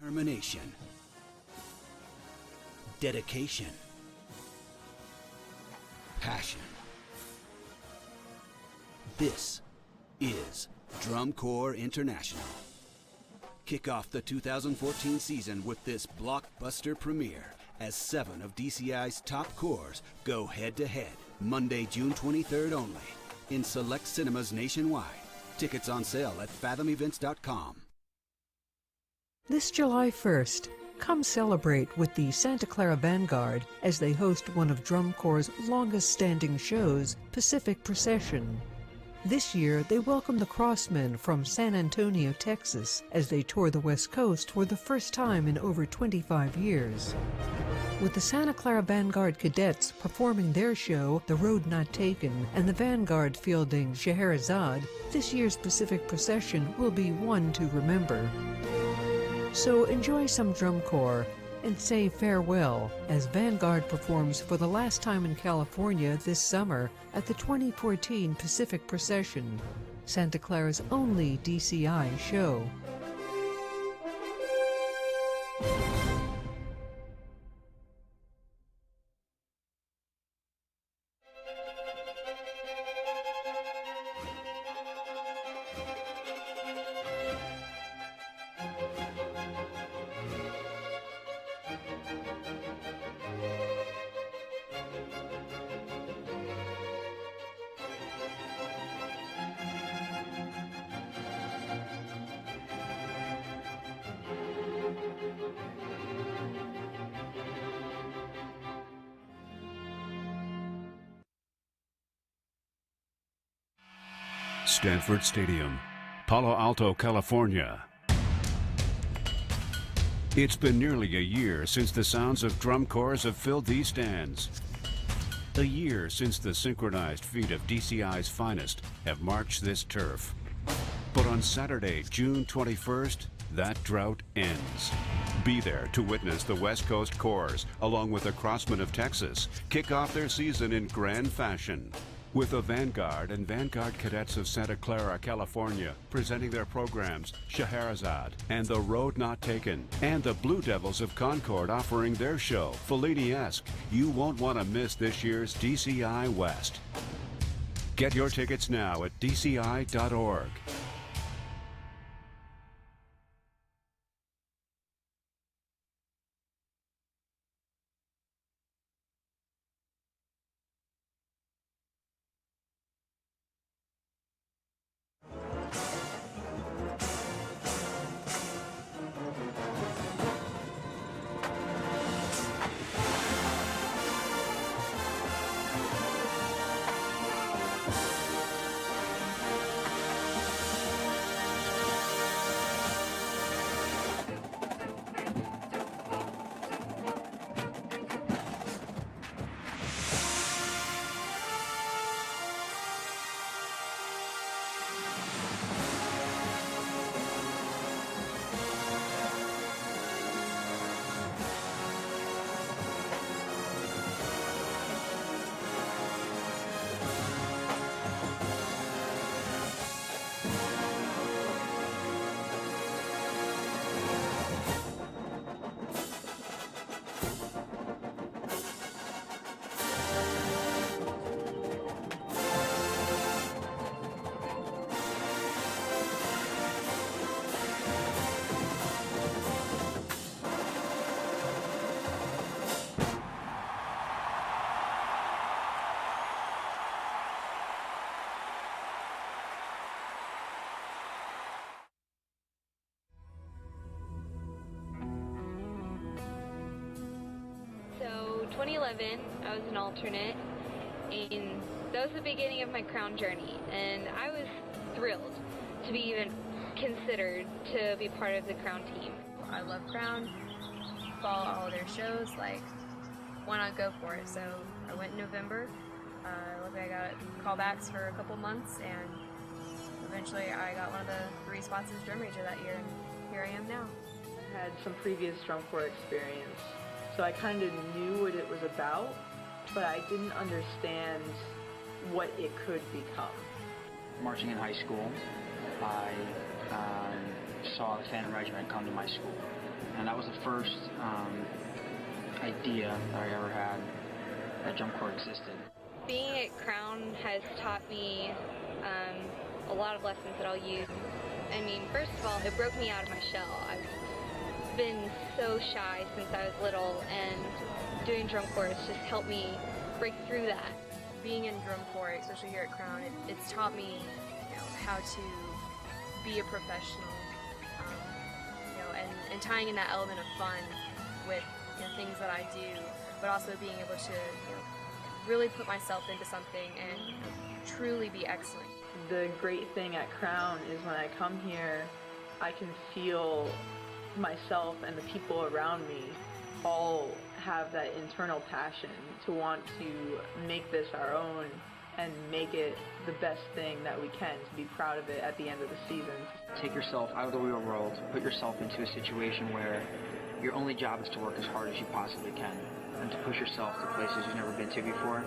Determination, dedication, passion. This is Drum Corps International. Kick off the 2014 season with this blockbuster premiere as 7 of DCI's top corps go head-to-head Monday, June 23rd only in select cinemas nationwide. Tickets on sale at fathomevents.com. This July 1st, come celebrate with the Santa Clara Vanguard as they host one of Drum Corps' longest-standing shows, Pacific Procession. This year, they welcome the Crossmen from San Antonio, Texas, as they tour the West Coast for the first time in over 25 years. With the Santa Clara Vanguard cadets performing their show, The Road Not Taken, and the Vanguard fielding Scheherazade, this year's Pacific Procession will be one to remember. So enjoy some Drum Corps and say farewell as Vanguard performs for the last time in California this summer at the 2014 Pacific Procession, Santa Clara's only DCI show. Stanford Stadium, Palo Alto, California. It's been nearly a year since the sounds of drum corps have filled these stands. A year since the synchronized feet of DCI's finest have marched this turf. But on Saturday, June 21st, that drought ends. Be there to witness the West Coast Corps, along with the Crossmen of Texas, kick off their season in grand fashion. With the Vanguard and Vanguard Cadets of Santa Clara, California, presenting their programs, Scheherazade and The Road Not Taken, and the Blue Devils of Concord offering their show, Fellini-esque. You won't want to miss this year's DCI West. Get your tickets now at dci.org. So 2011, I was an alternate, and that was the beginning of my Crown journey, and I was thrilled to be even considered to be part of the Crown team. I love Crown, follow all of their shows, like, why not go for it? So I went in November, luckily I got callbacks for a couple months, and eventually I got one of the 3 spots as drum major that year, and here I am now. I had some previous drum corps experience, so I kind of knew what it was about, but I didn't understand what it could become. Marching in high school, I saw the Phantom Regiment come to my school. and that was the first idea that I ever had that drum corps existed. Being at Crown has taught me a lot of lessons that I'll use. I mean, first of all, it broke me out of my shell. I've been so shy since I was little, and doing drum corps has just helped me break through that. Being in drum corps, especially here at Crown, it's taught me, how to be a professional, and tying in that element of fun with things that I do, but also being able to really put myself into something and truly be excellent. The great thing at Crown is when I come here, I can feel myself and the people around me all have that internal passion to want to make this our own and make it the best thing that we can, to be proud of it at the end of the season. Take yourself out of the real world, put yourself into a situation where your only job is to work as hard as you possibly can and to push yourself to places you've never been to before.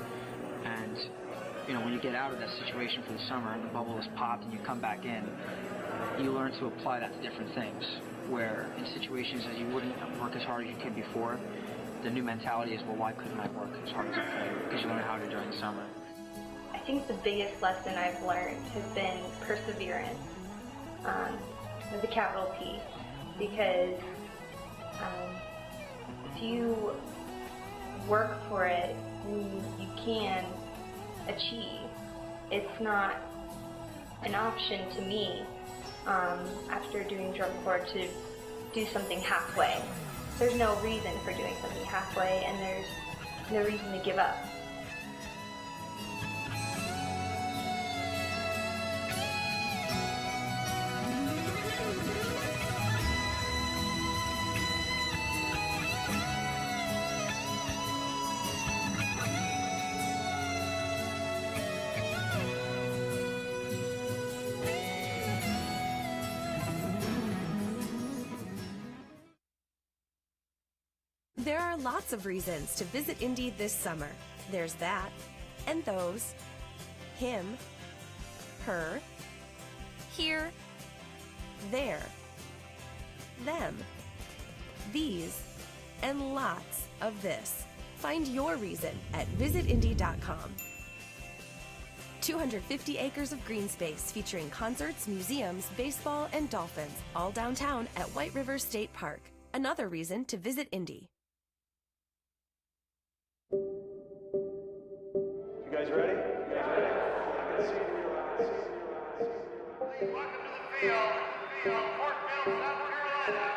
And when you get out of that situation for the summer and the bubble is popped and you come back in, you learn to apply that to different things, where in situations that you wouldn't work as hard as you could before, the new mentality is, well, why couldn't I work as hard as I could? Because you learn how to during the summer. I think the biggest lesson I've learned has been perseverance, with a capital P, because if you work for it, you can achieve. It's not an option to me, after doing drum corps, to do something halfway. There's no reason for doing something halfway, and there's no reason to give up. There are lots of reasons to visit Indy this summer. There's that, and those, him, her, here, there, them, these, and lots of this. Find your reason at visitindy.com. 250 acres of green space featuring concerts, museums, baseball, and dolphins, all downtown at White River State Park. Another reason to visit Indy. You guys ready? Please welcome to the field, Portville, South Carolina.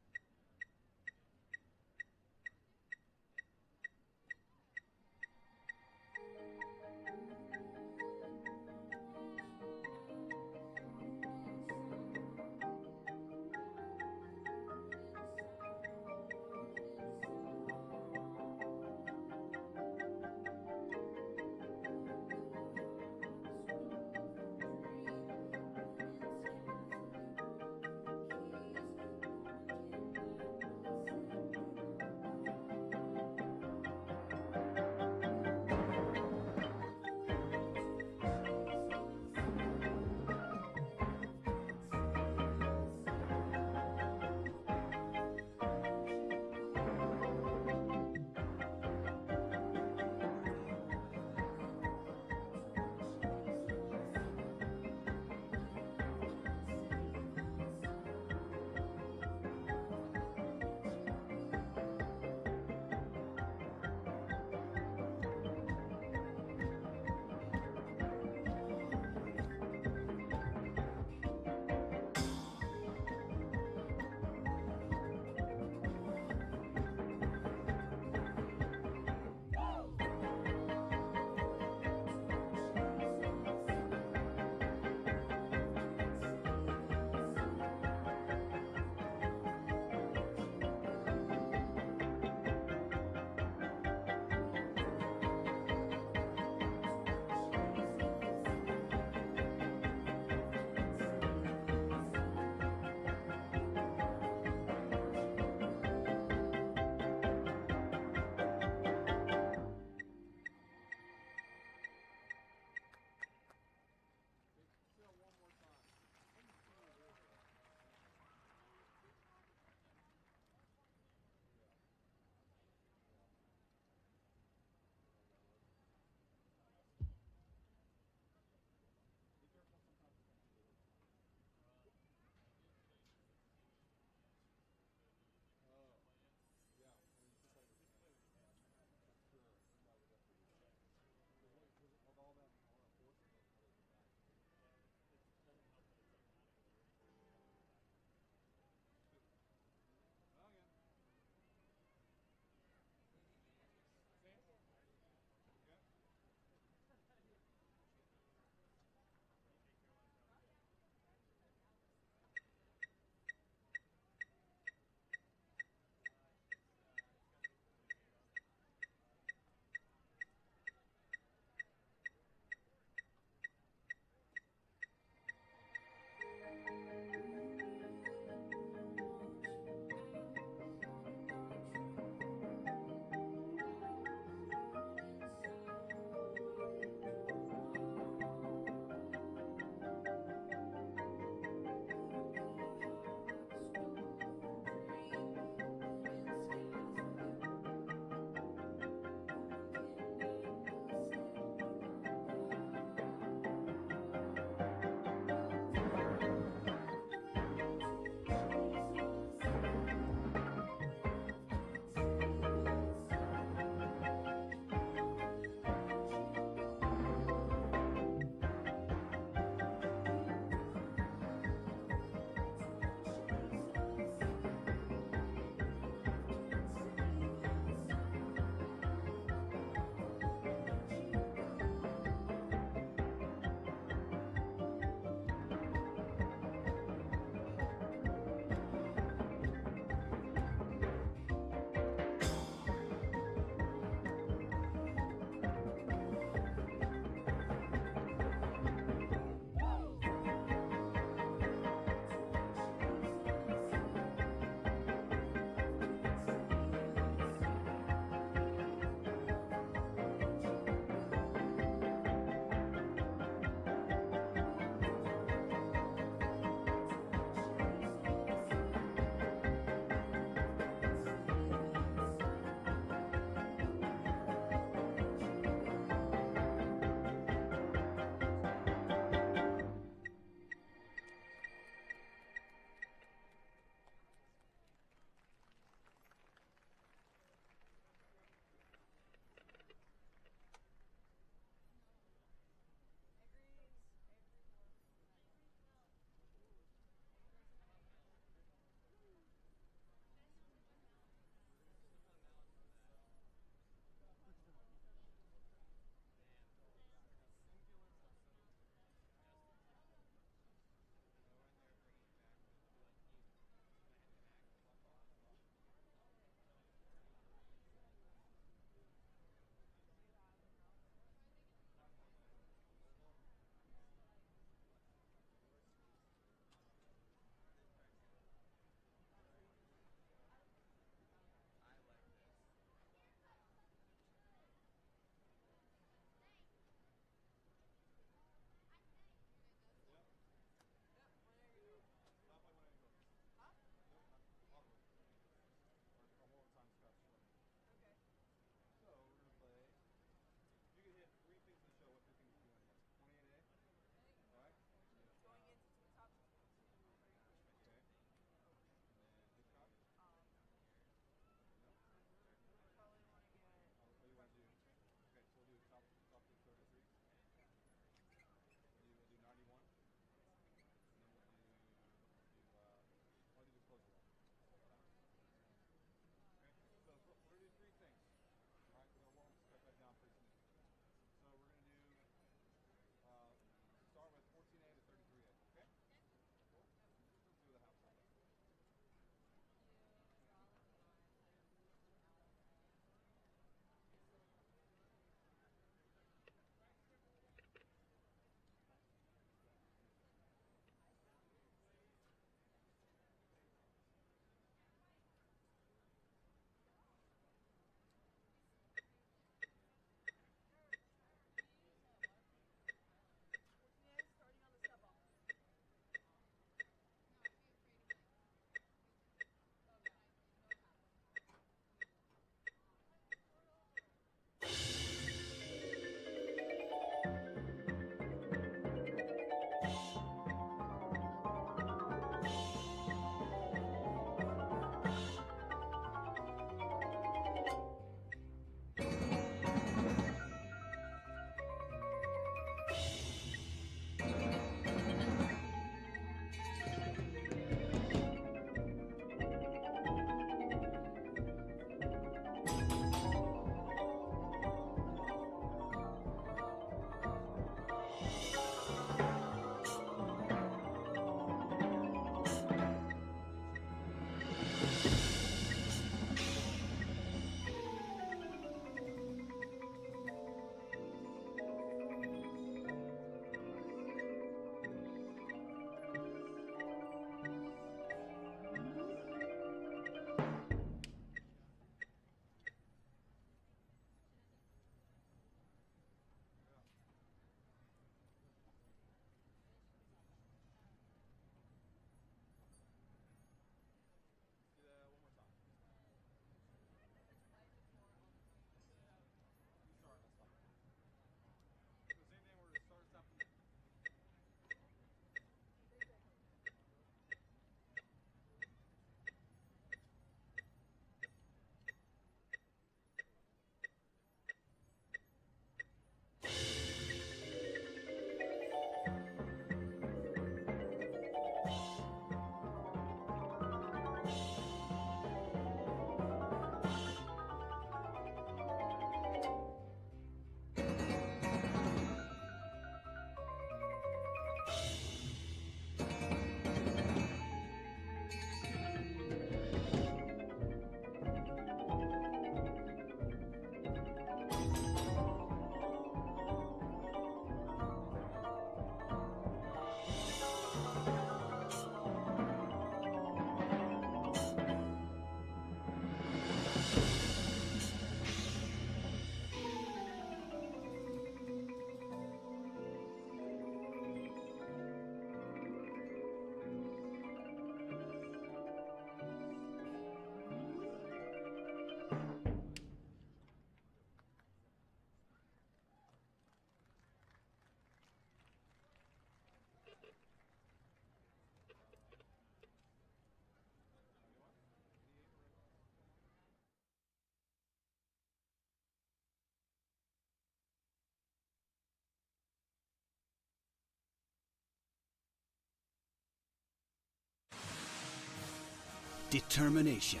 determination,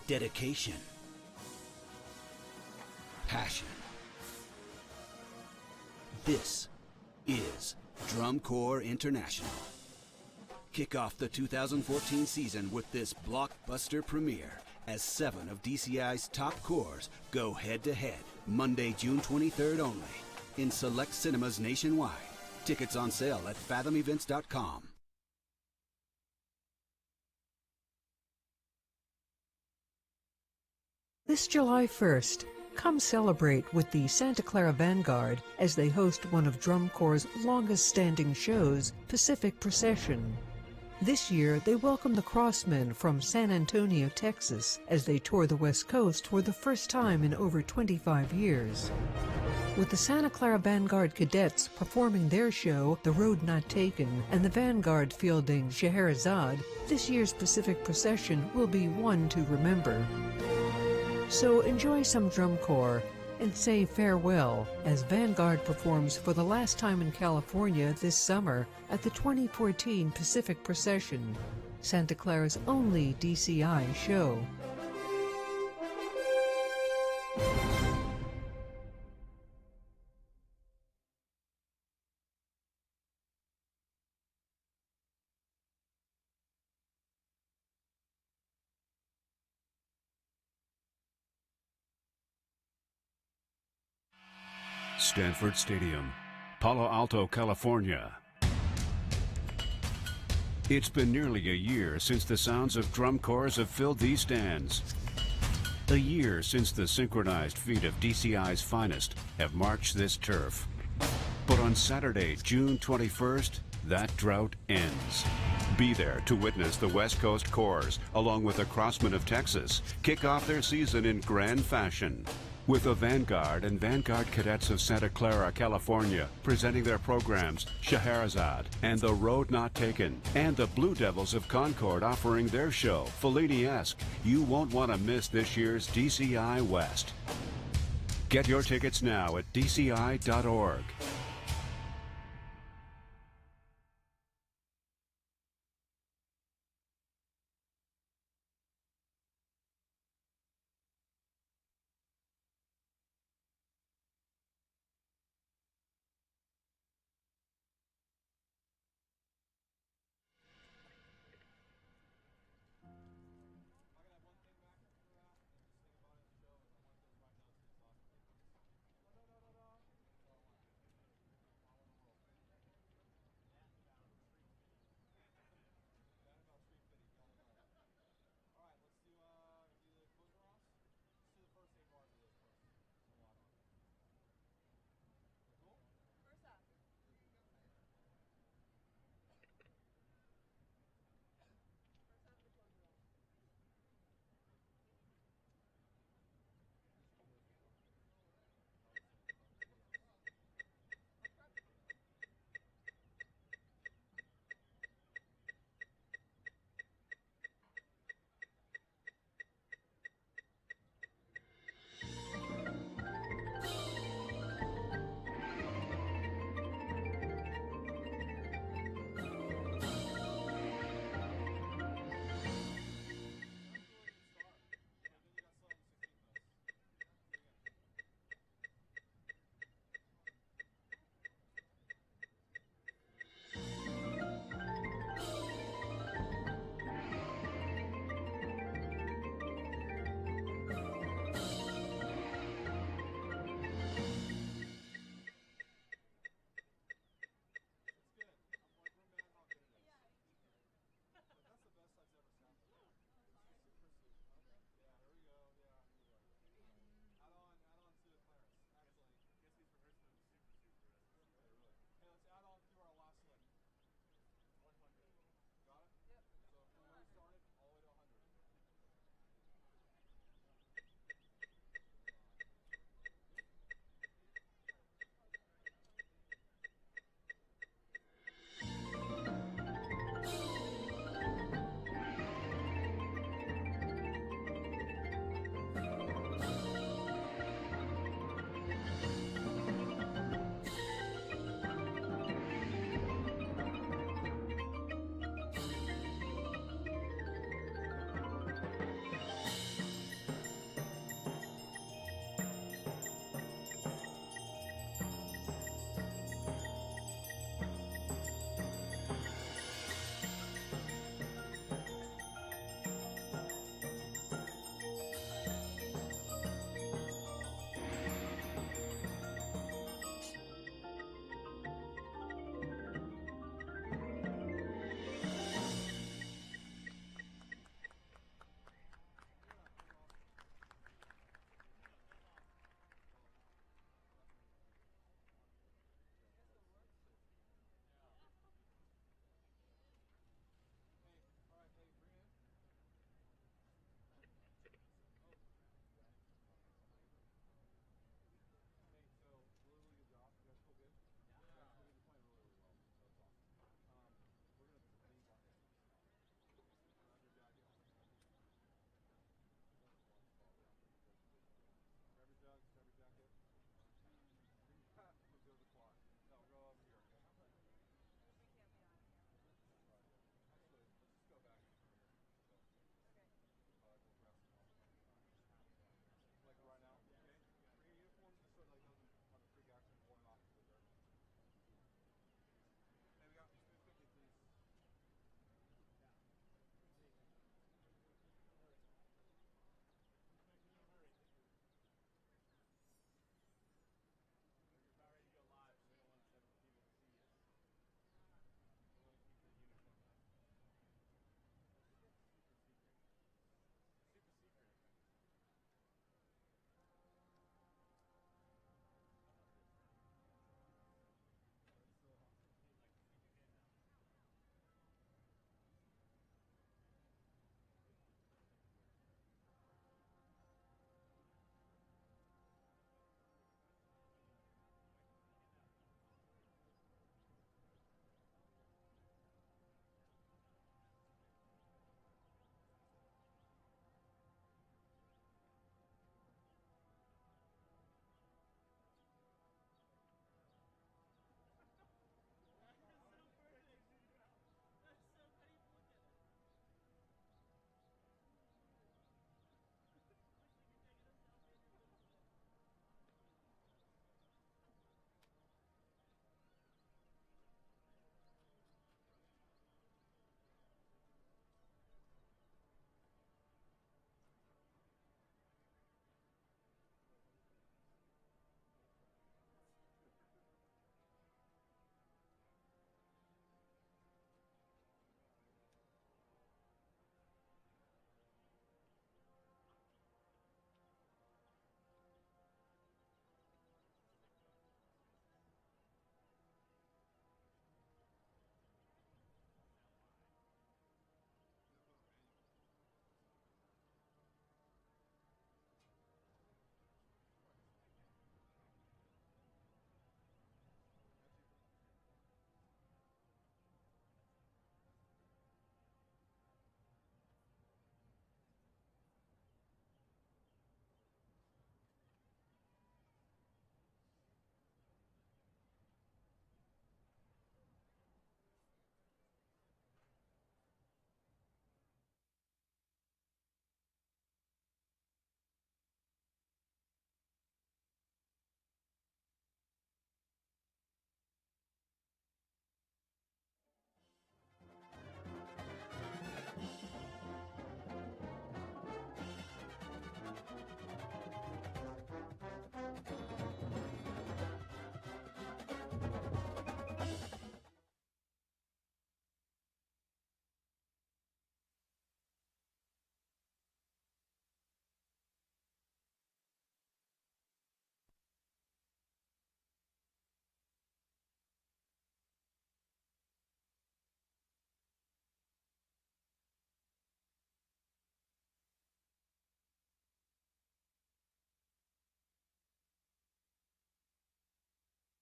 dedication, passion. This is Drum Corps International. Kick off the 2014 season with this blockbuster premiere as 7 of DCI's top corps go head-to-head Monday, June 23rd only in select cinemas nationwide. Tickets on sale at fathomevents.com. This July 1st, come celebrate with the Santa Clara Vanguard as they host one of Drum Corps' longest-standing shows, Pacific Procession. This year, they welcome the Crossmen from San Antonio, Texas, as they tour the West Coast for the first time in over 25 years. With the Santa Clara Vanguard cadets performing their show, The Road Not Taken, and the Vanguard fielding Scheherazade, this year's Pacific Procession will be one to remember. So enjoy some drum corps and say farewell as Vanguard performs for the last time in California this summer at the 2014 Pacific Procession, Santa Clara's only DCI show. Stanford Stadium, Palo Alto, California. It's been nearly a year since the sounds of drum corps have filled these stands. A year since the synchronized feet of DCI's finest have marched this turf. But on Saturday, June 21st, that drought ends. Be there to witness the West Coast Corps, along with the Crossmen of Texas, kick off their season in grand fashion. With the Vanguard and Vanguard Cadets of Santa Clara, California, presenting their programs, Scheherazade and The Road Not Taken, and the Blue Devils of Concord offering their show, Fellini-esque. You won't want to miss this year's DCI West. Get your tickets now at dci.org.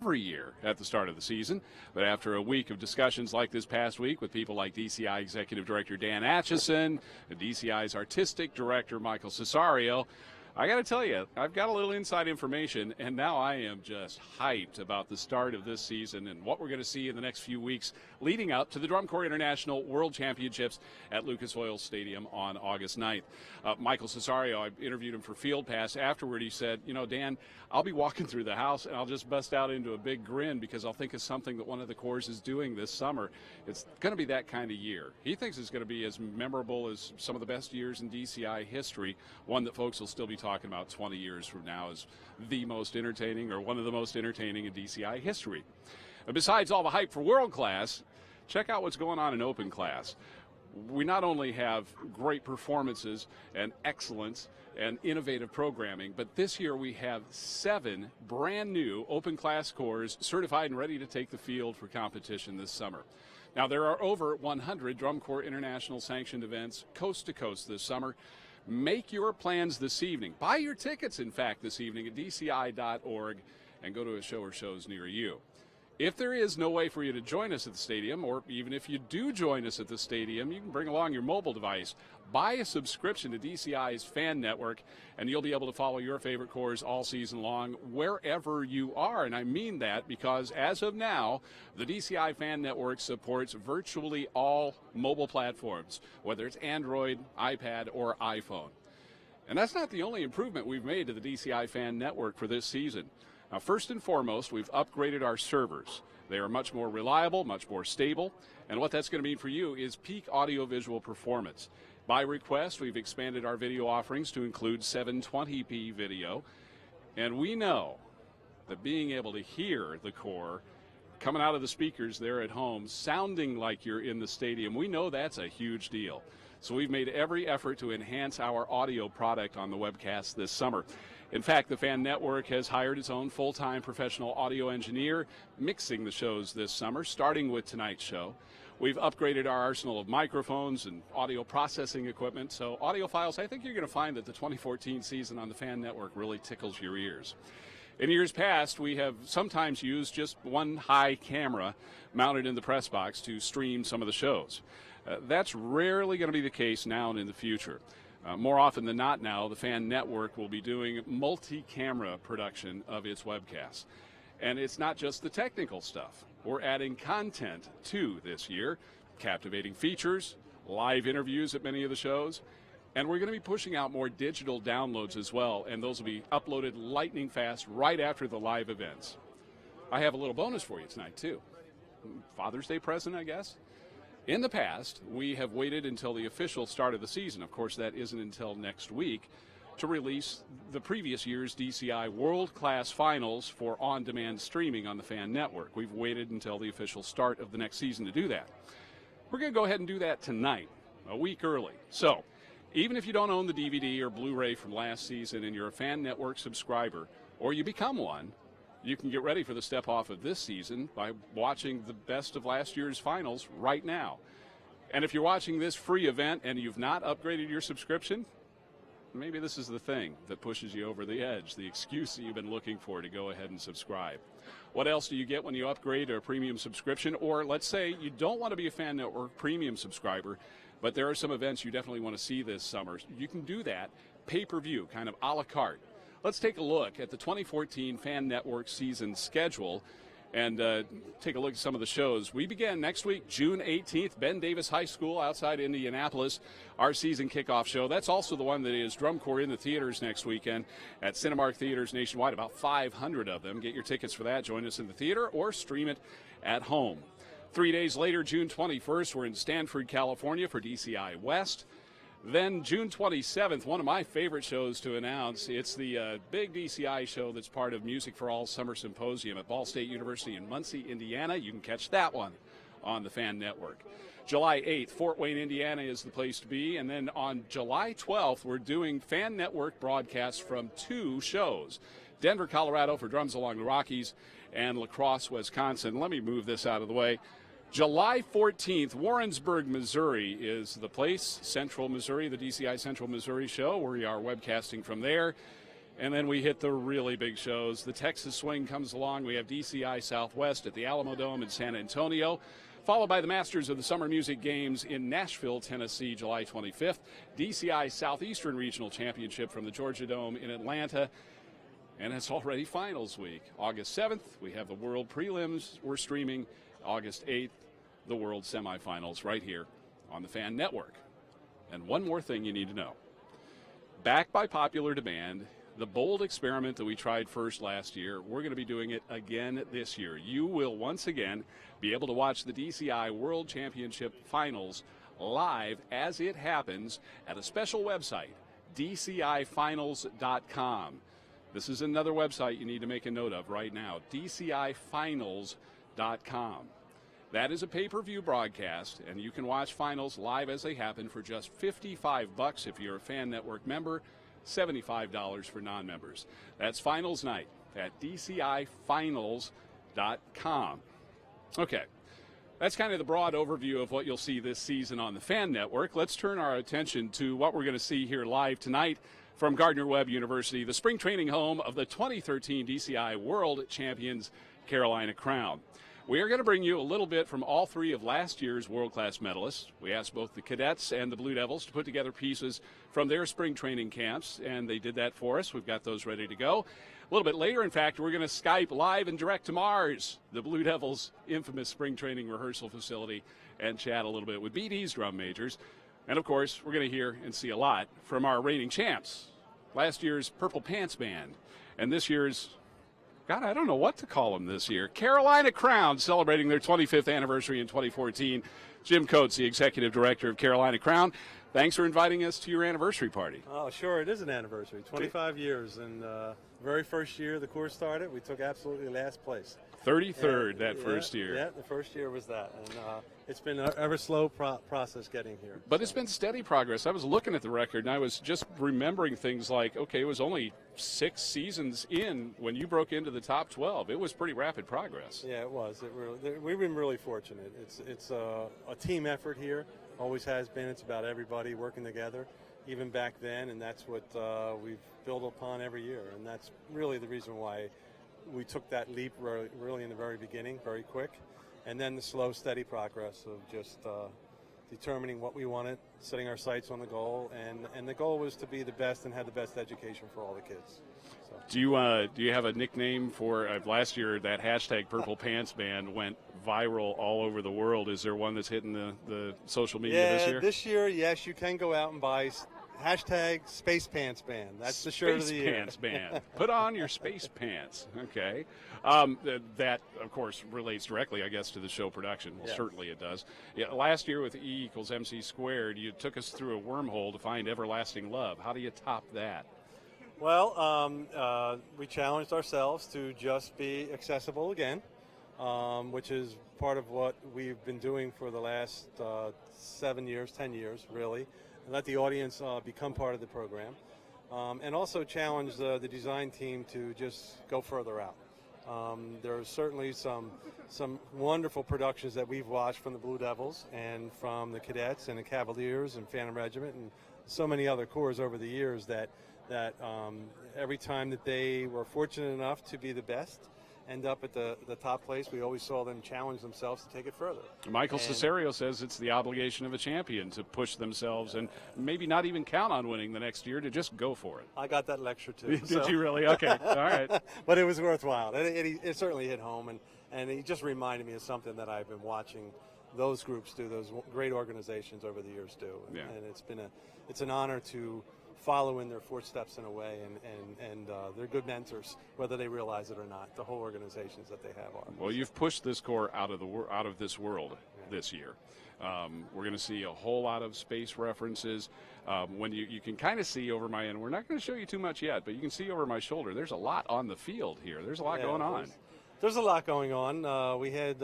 every year at the start of the season. But after a week of discussions like this past week with people like DCI Executive Director Dan Atchison, DCI's Artistic Director Michael Cesario, I got to tell you, I've got a little inside information, and now I am just hyped about the start of this season and what we're going to see in the next few weeks leading up to the Drum Corps International World Championships at Lucas Oil Stadium on August 9th. Michael Cesario, I interviewed him for Field Pass. Afterward, he said, you know, Dan, I'll be walking through the house, and I'll just bust out into a big grin because I'll think of something that one of the corps is doing this summer. It's going to be that kind of year. He thinks it's going to be as memorable as some of the best years in DCI history, one that folks will still be talking about 20 years from now as the most entertaining or one of the most entertaining in DCI history. And besides all the hype for world class, check out what's going on in open class. We not only have great performances and excellence and innovative programming, but this year we have 7 brand new open class corps certified and ready to take the field for competition this summer. Now, there are over 100 Drum Corps International sanctioned events coast to coast this summer. Make your plans this evening. Buy your tickets, in fact, this evening at dci.org and go to a show or shows near you. If there is no way for you to join us at the stadium, or even if you do join us at the stadium, you can bring along your mobile device. Buy a subscription to DCI's Fan Network, and you'll be able to follow your favorite corps all season long wherever you are. And I mean that because as of now, the DCI Fan Network supports virtually all mobile platforms, whether it's Android, iPad, or iPhone. And that's not the only improvement we've made to the DCI Fan Network for this season. Now, first and foremost, we've upgraded our servers. They are much more reliable, much more stable, and what that's going to mean for you is peak audiovisual performance. By request, we've expanded our video offerings to include 720p video, and we know that being able to hear the corps coming out of the speakers there at home, sounding like you're in the stadium, we know that's a huge deal. So we've made every effort to enhance our audio product on the webcast this summer. In fact, the Fan Network has hired its own full-time professional audio engineer mixing the shows this summer, starting with tonight's show. We've upgraded our arsenal of microphones and audio processing equipment. So audiophiles, I think you're going to find that the 2014 season on the Fan Network really tickles your ears. In years past, we have sometimes used just one high camera mounted in the press box to stream some of the shows. That's rarely going to be the case now and in the future. More often than not now, the Fan Network will be doing multi-camera production of its webcasts. And it's not just the technical stuff. We're adding content to this year, captivating features, live interviews at many of the shows, and we're going to be pushing out more digital downloads as well, and those will be uploaded lightning fast right after the live events. I have a little bonus for you tonight, too. Father's Day present, I guess. In the past, we have waited until the official start of the season, of course that isn't until next week, to release the previous year's DCI World Class Finals for on-demand streaming on the Fan Network. We've waited until the official start of the next season to do that. We're going to go ahead and do that tonight, a week early. So, even if you don't own the DVD or Blu-ray from last season and you're a Fan Network subscriber, or you become one, you can get ready for the step-off of this season by watching the best of last year's finals right now. And if you're watching this free event and you've not upgraded your subscription, maybe this is the thing that pushes you over the edge, the excuse that you've been looking for to go ahead and subscribe. What else do you get when you upgrade to a premium subscription? Or let's say you don't want to be a Fan Network premium subscriber, but there are some events you definitely want to see this summer. You can do that pay-per-view, kind of a la carte. Let's take a look at the 2014 Fan Network season schedule and take a look at some of the shows. We begin next week, June 18th, Ben Davis High School outside Indianapolis, our season kickoff show. That's also the one that is Drum Corps in the theaters next weekend at Cinemark Theaters nationwide, about 500 of them. Get your tickets for that. Join us in the theater or stream it at home. 3 days later, June 21st, we're in Stanford, California for DCI West. Then June 27th, one of my favorite shows to announce, it's the big DCI show that's part of Music for All Summer Symposium at Ball State University in Muncie, Indiana. You can catch that one on the Fan Network. July 8th, Fort Wayne, Indiana is the place to be. And then on July 12th, we're doing Fan Network broadcasts from 2 shows. Denver, Colorado for Drums Along the Rockies and La Crosse, Wisconsin. Let me move this out of the way. July 14th, Warrensburg, Missouri is the place. Central Missouri, the DCI Central Missouri show. We are webcasting from there. And then we hit the really big shows. The Texas Swing comes along. We have DCI Southwest at the Alamo Dome in San Antonio, followed by the Masters of the Summer Music Games in Nashville, Tennessee, July 25th. DCI Southeastern Regional Championship from the Georgia Dome in Atlanta. And it's already finals week. August 7th, we have the World Prelims we're streaming. August 8th, the World Semifinals right here on the Fan Network. And one more thing you need to know. Backed by popular demand, the bold experiment that we tried first last year, we're going to be doing it again this year. You will once again be able to watch the DCI World Championship Finals live as it happens at a special website, DCIfinals.com. This is another website you need to make a note of right now, DCIfinals.com. That is a pay-per-view broadcast, and you can watch finals live as they happen for just $55 if you're a Fan Network member, $75 for non-members. That's finals night at DCIfinals.com. Okay, that's kind of the broad overview of what you'll see this season on the Fan Network. Let's turn our attention to what we're going to see here live tonight from Gardner-Webb University, the spring training home of the 2013 DCI World Champions Carolina Crown. We are going to bring you a little bit from all three of last year's world-class medalists. We asked both the Cadets and the Blue Devils to put together pieces from their spring training camps, and they did that for us. We've got those ready to go. A little bit later, in fact, we're going to Skype live and direct to Mars, the Blue Devils' infamous spring training rehearsal facility, and chat a little bit with BD's drum majors. And, of course, we're going to hear and see a lot from our reigning champs. Last year's Purple Pants Band, and this year's, God, I don't know what to call them this year, Carolina Crown, celebrating their 25th anniversary in 2014. Jim Coates, the executive director of Carolina Crown, thanks for inviting us to your anniversary party. Oh, sure, it is an anniversary, 25 years, and very first year the course started, we took absolutely last place. 33rd first year. Yeah, the first year was that, and it's been an ever slow process getting here. But it's been steady progress. I was looking at the record, and I was just remembering things like, okay, it was only 6 seasons in when you broke into the top 12. It was pretty rapid progress. Yeah, it was. We've been really fortunate. It's a team effort here, always has been. It's about everybody working together, even back then, and that's what we've built upon every year, and that's really the reason why we took that leap really in the very beginning, very quick, and then the slow, steady progress of just determining what we wanted, setting our sights on the goal, and the goal was to be the best and have the best education for all the kids. So. Do you have a nickname for last year? That hashtag Purple Pants Band went viral all over the world. Is there one that's hitting the social media this year? Yeah, this year, yes, you can go out and buy hashtag Space Pants Band. That's the shirt of the year. Space Pants Band. Put on your space pants. Okay. That, of course, relates directly, I guess, to the show production. Well, certainly it does. Yeah, last year with E = MC squared, you took us through a wormhole to find everlasting love. How do you top that? Well, we challenged ourselves to just be accessible again, which is part of what we've been doing for the last 7 years, 10 years, really. And let the audience become part of the program, and also challenge the design team to just go further out. There are certainly some wonderful productions that we've watched from the Blue Devils and from the Cadets and the Cavaliers and Phantom Regiment and so many other corps over the years that every time that they were fortunate enough to be the best, end up at the top place, we always saw them challenge themselves to take it further. Michael Cesario says it's the obligation of a champion to push themselves and maybe not even count on winning the next year, to just go for it. I got that lecture too. Did you really? Okay, all right. But it was worthwhile. It certainly hit home, and he just reminded me of something that I've been watching those groups do, those great organizations over the years do. And it's an honor to follow in their footsteps in a way, and they're good mentors, whether they realize it or not. The whole organizations that they have are. Well, you've pushed this corps out of this world this year. We're going to see a whole lot of space references. When you can kind of see over my end, we're not going to show you too much yet, but you can see over my shoulder. There's a lot on the field here. There's a lot going on. There's a lot going on. We had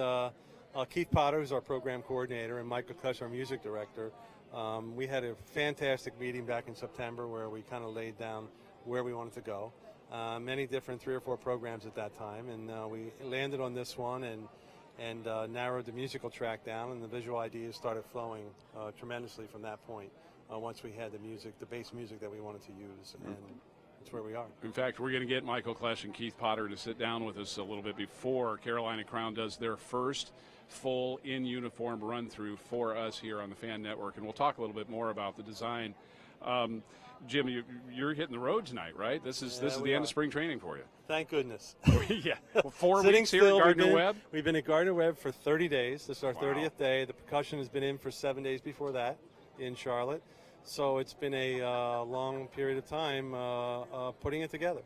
Keith Potter, who's our program coordinator, and Michael Cush, our music director. We had a fantastic meeting back in September where we kind of laid down where we wanted to go. Many different 3 or 4 programs at that time, and we landed on this one and narrowed the musical track down, and the visual ideas started flowing tremendously from that point once we had the bass music that we wanted to use. And that's where we are. In fact, we're going to get Michael Klesch and Keith Potter to sit down with us a little bit before Carolina Crown does their first full in-uniform run-through for us here on the Fan Network, and we'll talk a little bit more about the design. Jim, you're hitting the road tonight, right? This is the end of spring training for you. Thank goodness. Yeah, well, 4 weeks here at Gardner-Webb. We've been at Gardner-Webb for 30 days. This is our Wow. 30th day. The percussion has been in for 7 days before that in Charlotte. So it's been a long period of time putting it together.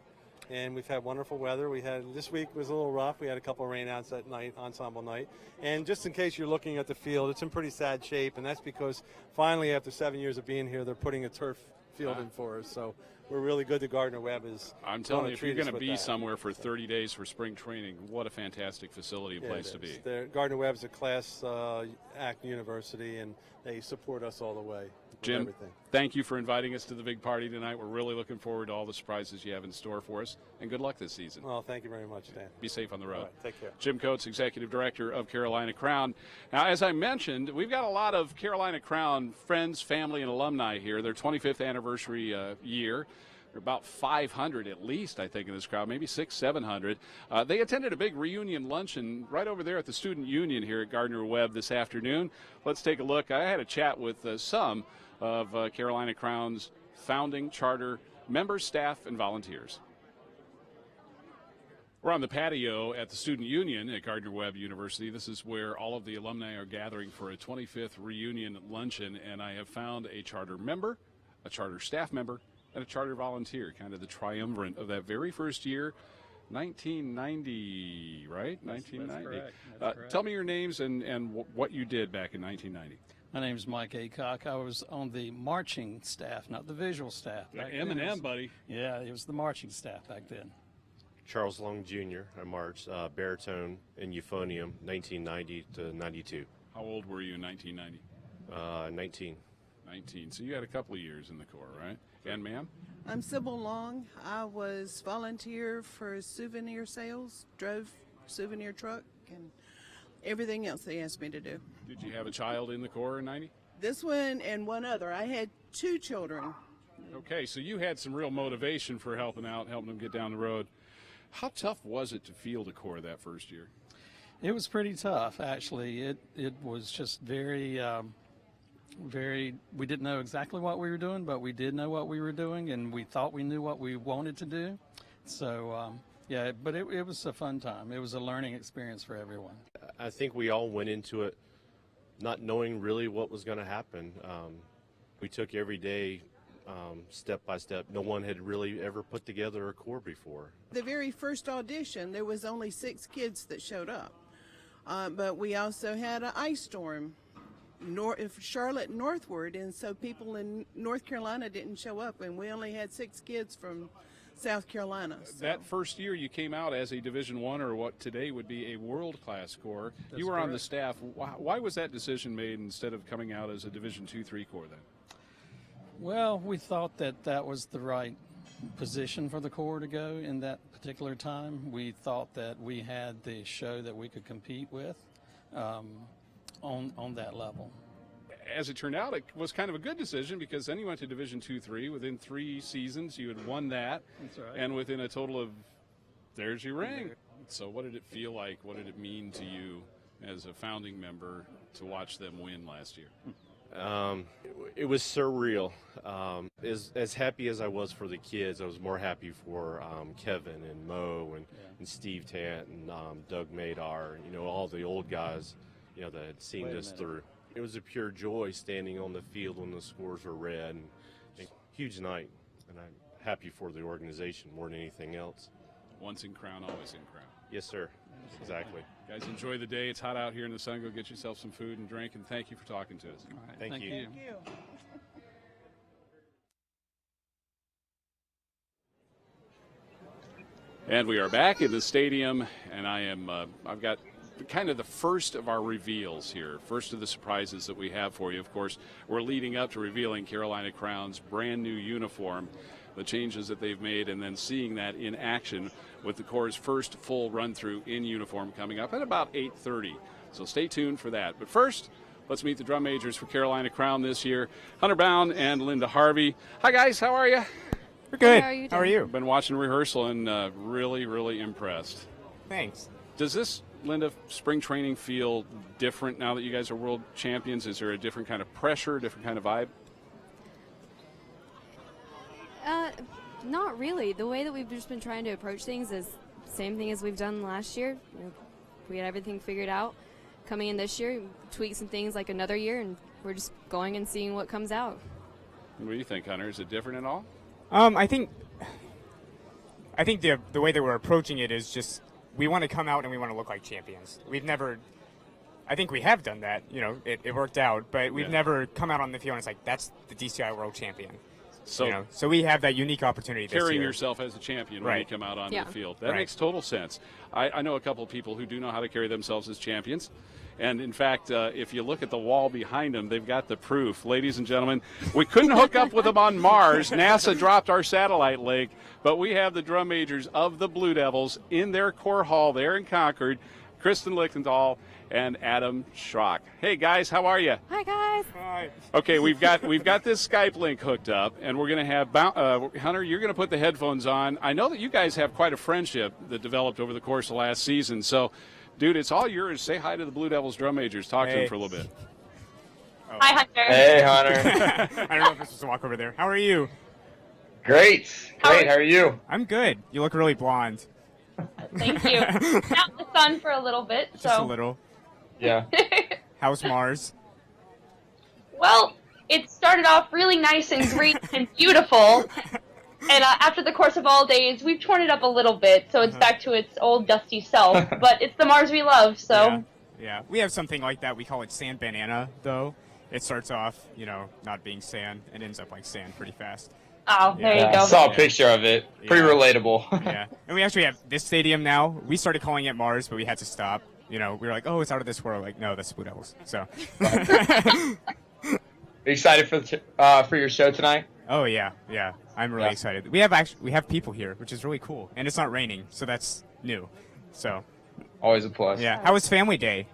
And we've had wonderful weather. This week was a little rough. We had a couple of rainouts that night, ensemble night. And just in case you're looking at the field, it's in pretty sad shape, and that's because finally, after 7 years of being here, they're putting a turf field in for us. So we're really good that Gardner-Webb is. I'm telling you, if you're going to be somewhere for 30 days for spring training, what a fantastic facility and place to be. Gardner-Webb's a class act university, and they support us all the way. Jim, everything. Thank you for inviting us to the big party tonight. We're really looking forward to all the surprises you have in store for us, and good luck this season. Well, thank you very much, Dan. Be safe on the road. All right, take care. Jim Coates, Executive Director of Carolina Crown. Now, as I mentioned, we've got a lot of Carolina Crown friends, family, and alumni here. Their 25th anniversary year. There are about 500 at least, I think, in this crowd, maybe 600, 700. They attended a big reunion luncheon right over there at the Student Union here at Gardner-Webb this afternoon. Let's take a look. I had a chat with some of Carolina Crown's founding charter members, staff, and volunteers. We're on the patio at the Student Union at Gardner-Webb University. This is where all of the alumni are gathering for a 25th reunion luncheon, and I have found a charter member, a charter staff member, and a charter volunteer, kind of the triumvirate of that very first year, 1990, right? 1990. That's correct. That's correct. Tell me your names and what you did back in 1990. My name is Mike Aycock. I was on the marching staff, not the visual staff. M&M, buddy. Yeah, it was the marching staff back then. Charles Long Jr. I marched baritone and euphonium, 1990 to 92. How old were you in 1990? 19. 19. So you had a couple of years in the Corps, right? And ma'am? I'm Sybil Long. I was volunteer for souvenir sales, drove souvenir truck, and everything else they asked me to do. Did you have a child in the Corps in 90? This one and one other. I had 2 children. Okay, so you had some real motivation for helping out, helping them get down the road. How tough was it to field a Corps that first year? It was pretty tough, actually. It was just very, we didn't know exactly what we were doing, but we did know what we were doing, and we thought we knew what we wanted to do. So, yeah, but it was a fun time. It was a learning experience for everyone. I think we all went into it not knowing really what was going to happen. We took every day step by step. No one had really ever put together a Corps before. The very first audition, there was only 6 kids that showed up. But we also had an ice storm, Charlotte northward, and so people in North Carolina didn't show up, and we only had 6 kids from South Carolina. So. That first year you came out as a Division I, or what today would be a world-class Corps. That's you were correct. on the staff. Why was that decision made instead of coming out as a Division II, III Corps then? Well, we thought that was the right position for the Corps to go in that particular time. We thought that we had the show that we could compete with on that level. As it turned out, it was kind of a good decision because then you went to Division II, III. Within 3 seasons, you had won that. That's right. And within a total of, there's your ring. So what did it feel like? What did it mean to you as a founding member to watch them win last year? It was surreal. As happy as I was for the kids, I was more happy for Kevin and Mo and Steve Tant and Doug Madar, all the old guys, that had seen this through. It was a pure joy standing on the field when the scores were read. And a huge night, and I'm happy for the organization more than anything else. Once in Crown, always in Crown. Yes, sir. Exactly. Guys, enjoy the day. It's hot out here in the sun. Go get yourself some food and drink, and thank you for talking to us. All right. Thank you. Thank you. And we are back in the stadium, and I've got kind of the first of our reveals here, first of the surprises that we have for you. Of course, we're leading up to revealing Carolina Crown's brand new uniform, the changes that they've made, and then seeing that in action with the Corps' first full run-through in uniform coming up at about 8:30. So stay tuned for that. But first, let's meet the drum majors for Carolina Crown this year, Hunter Bound and Linda Harvey. Hi, guys. How are you? We're good. How are you? Been watching rehearsal and really, really impressed. Thanks. Does this, Linda, spring training feel different now that you guys are world champions? Is there a different kind of pressure, a different kind of vibe? Not really. The way that we've just been trying to approach things is the same thing as we've done last year. We had everything figured out. Coming in this year, tweak some things like another year, and we're just going and seeing what comes out. What do you think, Hunter? Is it different at all? I think the way that we're approaching it is just we want to come out and we want to look like champions. We've never, I think we have done that. It worked out, but we've never come out on the field and it's like that's the DCI World Champion. So, so we have that unique opportunity this carrying year. yourself as a champion when you come out onto the field. That Right. makes total sense. I know a couple of people who do know how to carry themselves as champions. And, in fact, if you look at the wall behind them, they've got the proof. Ladies and gentlemen, we couldn't hook up with them on Mars. NASA dropped our satellite link. But we have the drum majors of the Blue Devils in their core hall there in Concord, Kristen Lichtendahl and Adam Schrock. Hey, guys, how are you? Hi, guys. Hi. Okay, we've got this Skype link hooked up, and we're going to have Hunter. You're going to put the headphones on. I know that you guys have quite a friendship that developed over the course of last season. So, dude, it's all yours. Say hi to the Blue Devils drum majors. Talk to them for a little bit. Oh. Hi, Hunter. Hey, Hunter. I don't know if this was a walk over there. How are you? Great. How are you? I'm good. You look really blonde. Thank you. Out in the sun for a little bit. Just a little. Yeah. How's Mars? Well, it started off really nice and green and beautiful. And after the course of all days, we've torn it up a little bit, so it's back to its old dusty self. But it's the Mars we love, so. Yeah. We have something like that. We call it sand banana, though. It starts off, not being sand and ends up like sand pretty fast. Oh, there you go. I saw a picture of it. Pretty relatable. Yeah. And we actually have this stadium now. We started calling it Mars, but we had to stop. We were like, oh, it's out of this world. Like, no, that's Blue Devils. So. Are you excited for your show tonight? Oh yeah. I'm really excited. We have people here, which is really cool, and it's not raining, so that's new. So. Always a plus. Yeah. How was Family Day?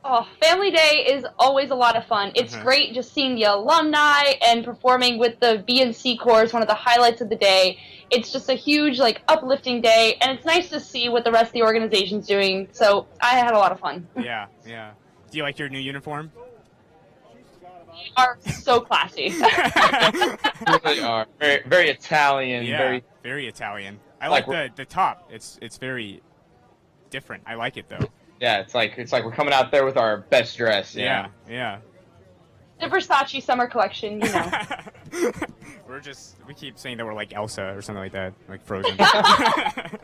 Oh, Family Day is always a lot of fun. It's great just seeing the alumni and performing with the B and C corps is one of the highlights of the day. It's just a huge, uplifting day, and it's nice to see what the rest of the organization's doing. So I had a lot of fun. Yeah. Do you like your new uniform? They are so classy. They really are. Very, very Italian. Yeah, very Italian. I like the top. It's very different. I like it though. Yeah, it's like we're coming out there with our best dress. Yeah. The Versace summer collection, We keep saying that we're like Elsa or something like that, like Frozen.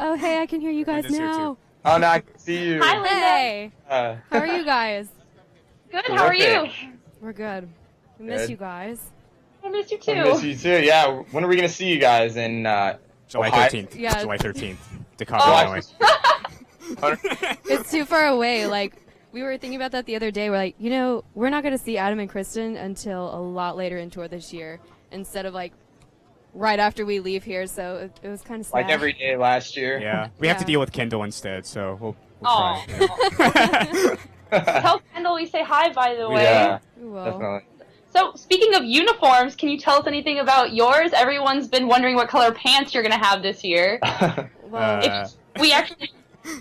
Oh, hey, I can hear you guys Linda's here, now. too. Oh, no, I can see you. Hi, Linda. Hey. How are you guys? Good, how are you? We're good. We miss Good. you guys. I miss you too. I miss you too. Yeah, when are we going to see you guys in July Ohio? 13th. Yeah. July 13th. DeKalb, Illinois. It's too far away. We were thinking about that the other day. We're like, we're not going to see Adam and Kristen until a lot later in tour this year, instead of right after we leave here. So it was kind of sad. Like every day last year. Yeah, we have to deal with Kendall instead, so we'll try. Tell Kendall we say hi, by the way. Yeah, We will. definitely. So, speaking of uniforms, can you tell us anything about yours? Everyone's been wondering what color pants you're going to have this year. Well,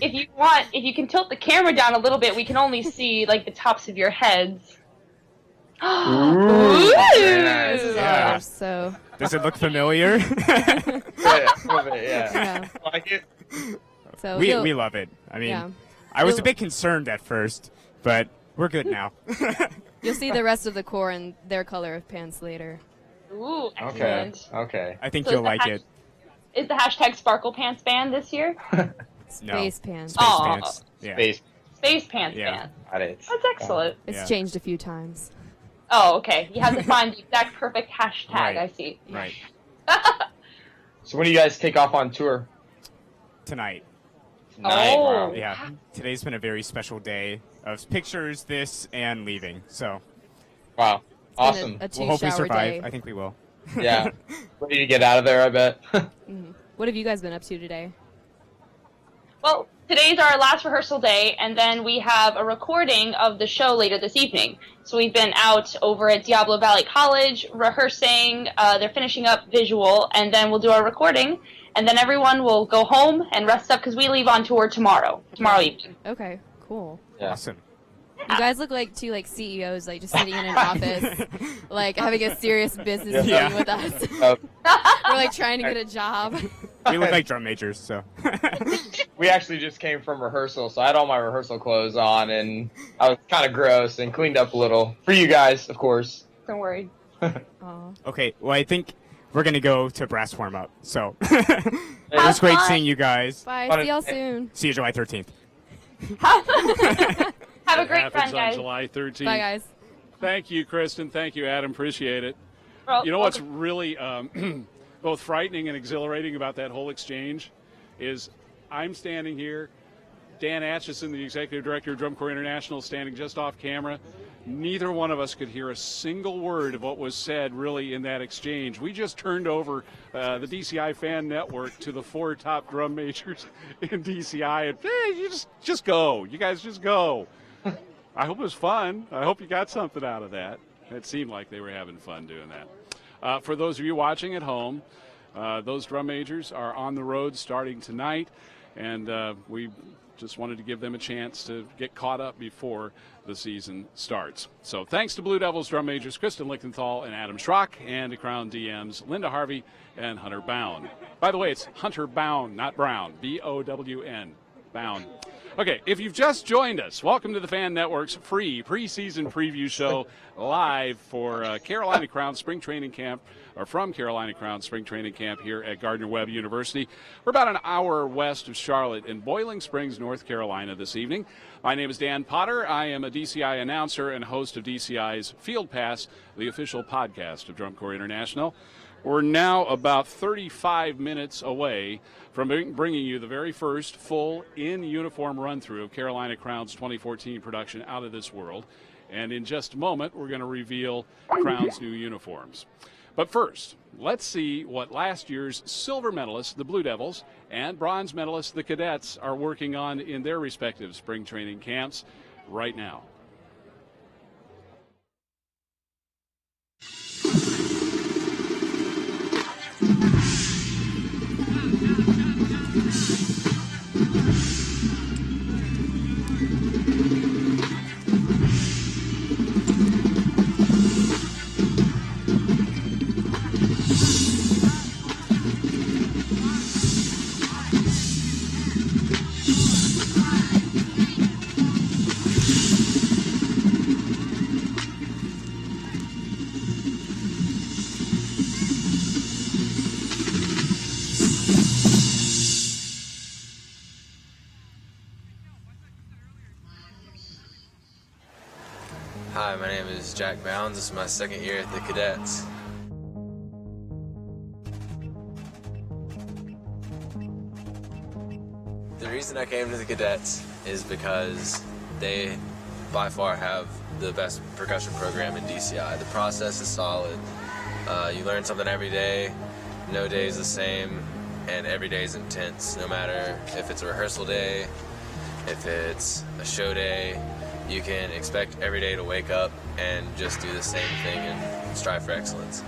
If you want, if you can tilt the camera down a little bit, we can only see the tops of your heads. Ooh. this is Yeah. ours, so. Does it look familiar? Yeah. Like it? So we love it. I mean, yeah. I was a bit concerned at first, but we're good now. You'll see the rest of the corps in their color of pants later. Ooh, excellent. Okay. I think So you'll is the like it. Is the hashtag Sparkle Pants band this year? Space pants. Space Aw. pants. Yeah. Space Pants Yeah. band. Got it. That's excellent. It's changed a few times. Oh, okay. You have to find the exact perfect hashtag, Right. I see. Right. So when do you guys take off on tour? Tonight. Tonight. Oh. Wow. Yeah. Today's been a very special day of pictures, this, and leaving. So Wow. Awesome. A we'll hope we two-shower survive. day. I think we will. Yeah. Ready to get out of there, I bet. What have you guys been up to today? Well, today's our last rehearsal day, and then we have a recording of the show later this evening. So we've been out over at Diablo Valley College rehearsing. They're finishing up visual, and then we'll do our recording, and then everyone will go home and rest up because we leave on tour tomorrow evening. Okay, cool. Awesome. You guys look like two CEOs, just sitting in an office, having a serious business meeting with us. We're trying to get a job. We look like drum majors, so. We actually just came from rehearsal, so I had all my rehearsal clothes on, and I was kind of gross and cleaned up a little. For you guys, of course. Don't worry. Okay, well, I think we're going to go to brass warm-up, so. It was great seeing you guys. Bye, see y'all soon. See you July 13th. Have a great happens run, guys. on July 13th. Bye, guys. Thank you, Kristen. Thank you, Adam. Appreciate it. Well, you know what's really both frightening and exhilarating about that whole exchange is I'm standing here, Dan Atchison, the executive director of Drum Corps International, standing just off camera. Neither one of us could hear a single word of what was said really in that exchange. We just turned over the DCI Fan Network to the 4 top drum majors in DCI, and hey, you just go. You guys just go. I hope it was fun. I hope you got something out of that. It seemed like they were having fun doing that. For those of you watching at home, those drum majors are on the road starting tonight, and we just wanted to give them a chance to get caught up before the season starts. So thanks to Blue Devils drum majors Kristen Lichtenthal and Adam Schrock, and to Crown DMs Linda Harvey and Hunter Bound. By the way, it's Hunter Bound, not Brown. B-O-W-N. Bound. Okay, if you've just joined us, welcome to the Fan Network's free preseason preview show live for Carolina Crown Spring Training Camp, or from Carolina Crown Spring Training Camp here at Gardner-Webb University. We're about an hour west of Charlotte in Boiling Springs, North Carolina this evening. My name is Dan Potter. I am a DCI announcer and host of DCI's Field Pass, the official podcast of Drum Corps International. We're now about 35 minutes away from bringing you the very first full in-uniform run-through of Carolina Crown's 2014 production Out of This World. And in just a moment, we're going to reveal Crown's new uniforms. But first, let's see what last year's silver medalists, the Blue Devils, and bronze medalists, the Cadets, are working on in their respective spring training camps right now. Hi, my name is Jack Bounds. This is my second year at the Cadets. The reason I came to the Cadets is because they, by far, have the best percussion program in DCI. The process is solid. You learn something every day. No day is the same, and every day is intense. No matter if it's a rehearsal day, if it's a show day, you can expect every day to wake up and just do the same thing and strive for excellence.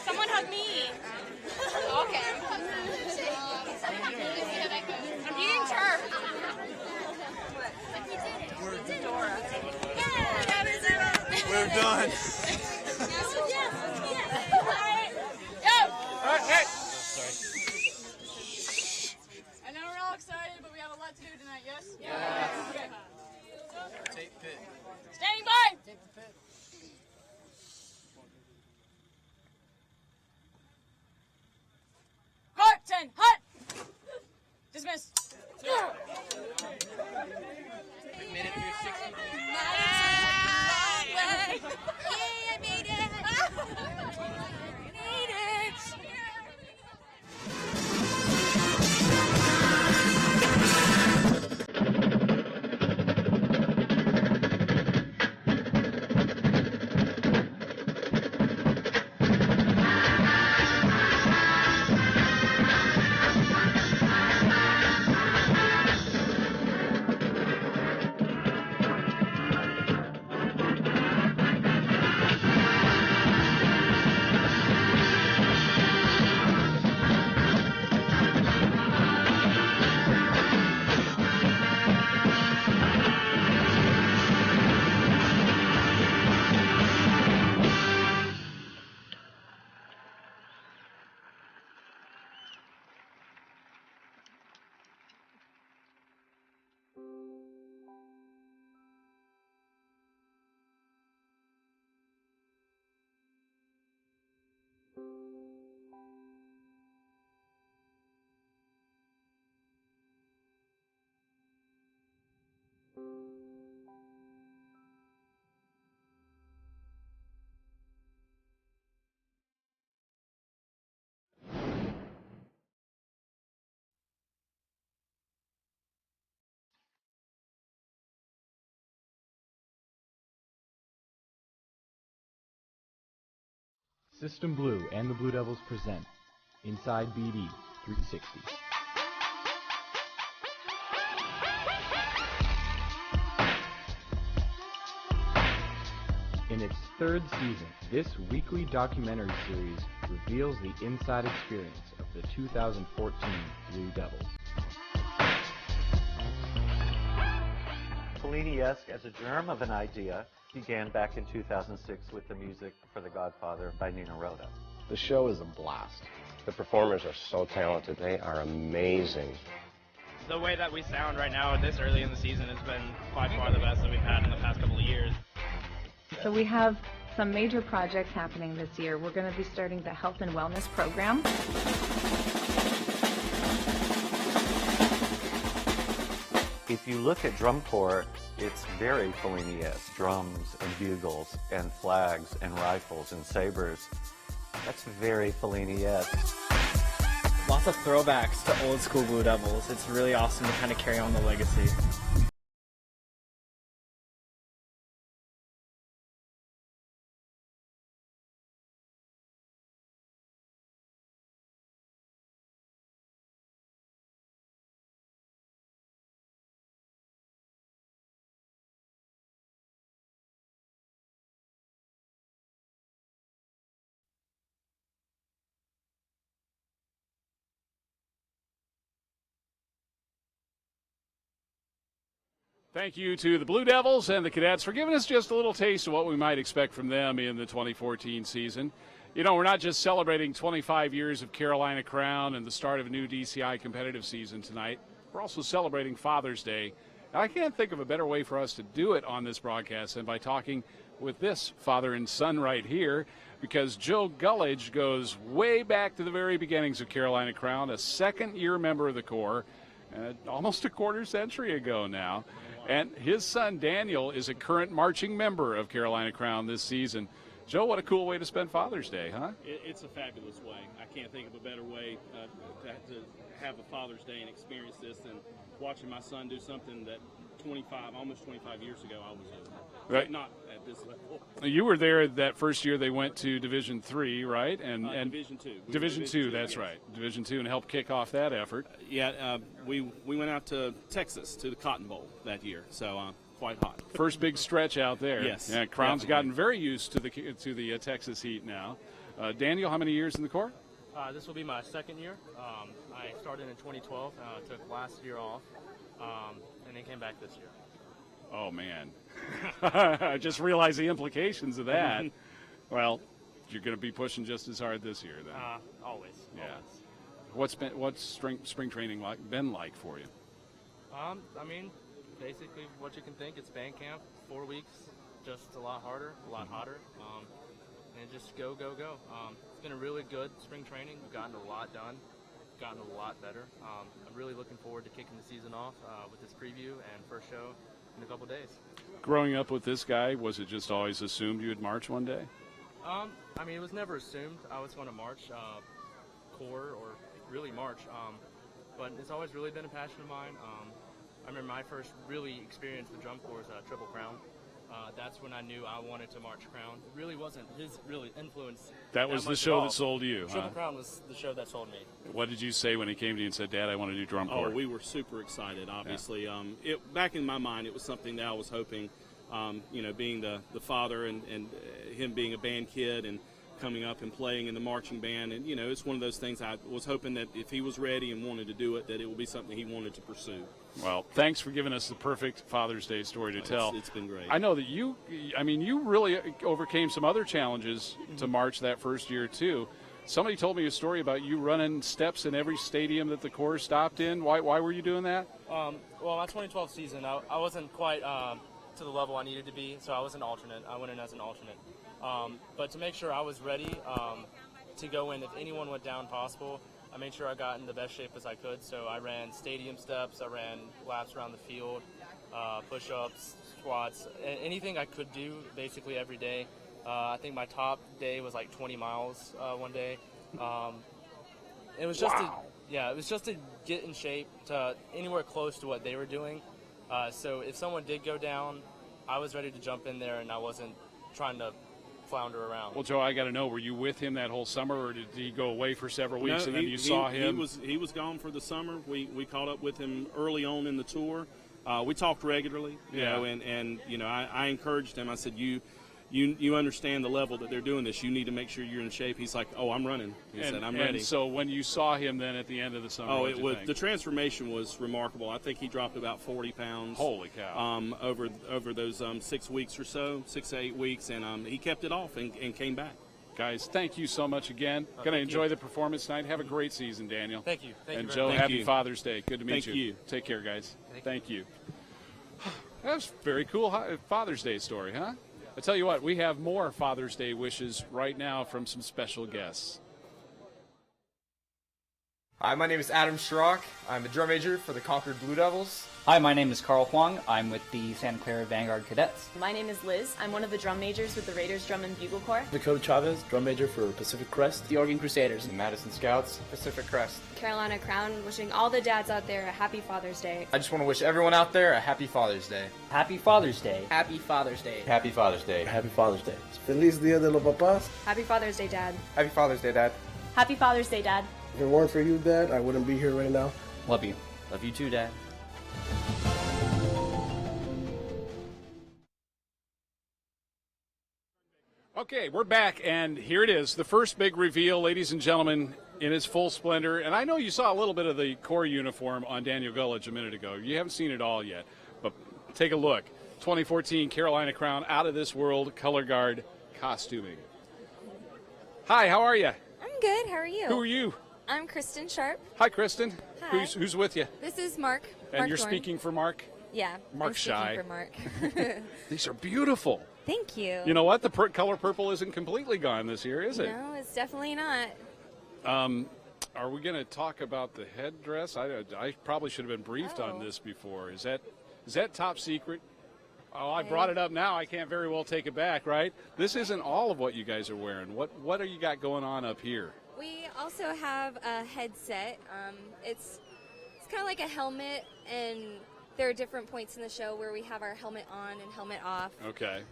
Someone hug me. Okay. I'm eating turf. We're done. I know we're all excited, but we have a lot to do tonight, yes? Yeah. Okay. Take pit. Standing by! Take the pit. Mark 10, hut! Dismiss. We made it through 60 days. Yay, I made it! Made it! System Blue and the Blue Devils present Inside BD 360. In its third season, this weekly documentary series reveals the inside experience of the 2014 Blue Devils. Fellini-esque as a germ of an idea began back in 2006 with the music for The Godfather by Nino Rota. The show is a blast. The performers are so talented. They are amazing. The way that we sound right now this early in the season has been by far the best that we've had in the past couple of years. So we have some major projects happening this year. We're going to be starting the health and wellness program. If you look at drum corps, it's very Fellini-esque. Drums and bugles and flags and rifles and sabers. That's very Fellini-esque. Lots of throwbacks to old school Blue Devils. It's really awesome to kind of carry on the legacy. Thank you to the Blue Devils and the Cadets for giving us just a little taste of what we might expect from them in the 2014 season. You know, we're not just celebrating 25 years of Carolina Crown and the start of a new DCI competitive season tonight. We're also celebrating Father's Day. And I can't think of a better way for us to do it on this broadcast than by talking with this father and son right here. because Joe Gullidge goes way back to the very beginnings of Carolina Crown, a second-year member of the Corps, almost a quarter century ago now. And his son Daniel is a current marching member of Carolina Crown this season. Joe, what a cool way to spend Father's Day, huh? It's a fabulous way. I can't think of a better way to have a Father's Day and experience this than watching my son do something that almost 25 years ago I was doing. Right. Not at this level. You were there that first year they went to Division III, right? And Division II. Division II, that's right. Division II, and helped kick off that effort. We went out to Texas to the Cotton Bowl that year, so quite hot. First big stretch out there. Yes. Yeah, Crown's gotten very used to the Texas heat now. Daniel, how many years in the Corps? This will be my second year. I started in 2012, took last year off, and then came back this year. Oh, man. I just realized the implications of that. Well, you're going to be pushing just as hard this year, then. Always. Yeah. Always. What's spring training been like for you? I mean, basically what you can think. It's band camp, 4 weeks, just a lot harder, a lot hotter, and just go. It's been a really good spring training. We've gotten a lot done, gotten a lot better. I'm really looking forward to kicking the season off with this preview and first show in a couple days. Growing up with this guy, was it just always assumed you'd march one day? I mean, it was never assumed I was going to march Corps or really march, but it's always really been a passion of mine. I remember my first really experience with drum corps was Triple Crown. That's when I knew I wanted to march Crown. It really wasn't his really influence. That was the show that sold you, huh? Triple Crown was the show that sold me. What did you say when he came to you and said, Dad, I want to do drum corps? Oh, we were super excited, obviously. Yeah. Back in my mind, it was something that I was hoping, being the father and him being a band kid and coming up and playing in the marching band. And, it's one of those things I was hoping that if he was ready and wanted to do it, that it would be something he wanted to pursue. Well, thanks for giving us the perfect Father's Day story to tell. It's been great. I know that you really overcame some other challenges to march that first year, too. Somebody told me a story about you running steps in every stadium that the Corps stopped in. Why were you doing that? Well, my 2012 season, I wasn't quite to the level I needed to be, so I was an alternate. I went in as an alternate. But to make sure I was ready to go in if anyone went down possible, I made sure I got in the best shape as I could. So I ran stadium steps, I ran laps around the field, push-ups, squats, anything I could do basically every day. I think my top day was like 20 miles one day. It was just it was just to get in shape to anywhere close to what they were doing. So if someone did go down, I was ready to jump in there and I wasn't trying to flounder around. Well, Joe, I got to know, were you with him that whole summer, or did he go away for several weeks and then you saw him? He was gone for the summer. We caught up with him early on in the tour. We talked regularly, I encouraged him. I said, you understand the level that they're doing this. You need to make sure you're in shape. He's like, oh, I'm running. He said, I'm ready. And so when you saw him then at the end of the summer, the transformation was remarkable. I think he dropped about 40 pounds. Holy cow. Over those 6 weeks or so, 6 to 8 weeks, and he kept it off and came back. Guys, thank you so much again. Going to enjoy the performance tonight. Have a great season, Daniel. Thank you. And Joe, happy Father's Day. Good to meet Thank you. Take care, guys. Thank you. That was a very cool Father's Day story, huh? I tell you what, we have more Father's Day wishes right now from some special guests. Hi, my name is Adam Schrock. I'm a drum major for the Concord Blue Devils. Hi, my name is Carl Huang. I'm with the Santa Clara Vanguard Cadets. My name is Liz. I'm one of the drum majors with the Raiders Drum and Bugle Corps. Dakota Chavez, drum major for Pacific Crest. The Oregon Crusaders. The Madison Scouts. Pacific Crest. Carolina Crown, wishing all the dads out there a happy Father's Day. I just want to wish everyone out there a happy Father's Day. Happy Father's Day. Happy Father's Day. Happy Father's Day. Happy Father's Day. Feliz Dia de los Papás. Happy Father's Day, Dad. Happy Father's Day, Dad. Happy Father's Day, Dad. If it weren't for you, Dad, I wouldn't be here right now. Love you. Love you too, Dad. Okay, we're back, and here it is, the first big reveal, ladies and gentlemen, in its full splendor. And I know you saw a little bit of the Corps uniform on Daniel Gullidge a minute ago. You haven't seen it all yet, but take a look. 2014 Carolina Crown Out of This World Color Guard costuming. Hi, how are you? I'm good. How are you? Who are you? I'm Kristen Sharp. Hi, Kristen. Hi. Who's with you? This is Mark. And Mark you're Thorne. speaking for Mark? Yeah. Mark's I'm shy. speaking for Mark. These are beautiful. Thank you. You know what? The color purple isn't completely gone this year, is it? No, it's definitely not. Are we going to talk about the headdress? I probably should have been briefed on this before. Is that top secret? Oh, I brought it up now. I can't very well take it back, right? This isn't all of what you guys are wearing. What do you got going on up here? We also have a headset. It's kind of like a helmet, and there are different points in the show where we have our helmet on and helmet off. Okay.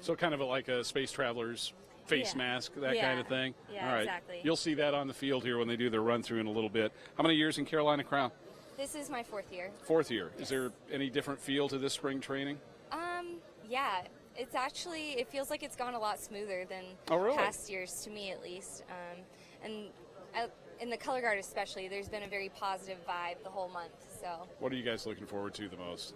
So kind of like a space traveler's face mask, that kind of thing? Yeah, all right. exactly. You'll see that on the field here when they do their run-through in a little bit. How many years in Carolina Crown? This is my 4th year. 4th year. Yes. Is there any different feel to this spring training? Yeah. It's actually, it feels like it's gone a lot smoother than past years, to me at least. And in the color guard especially, there's been a very positive vibe the whole month. So. What are you guys looking forward to the most?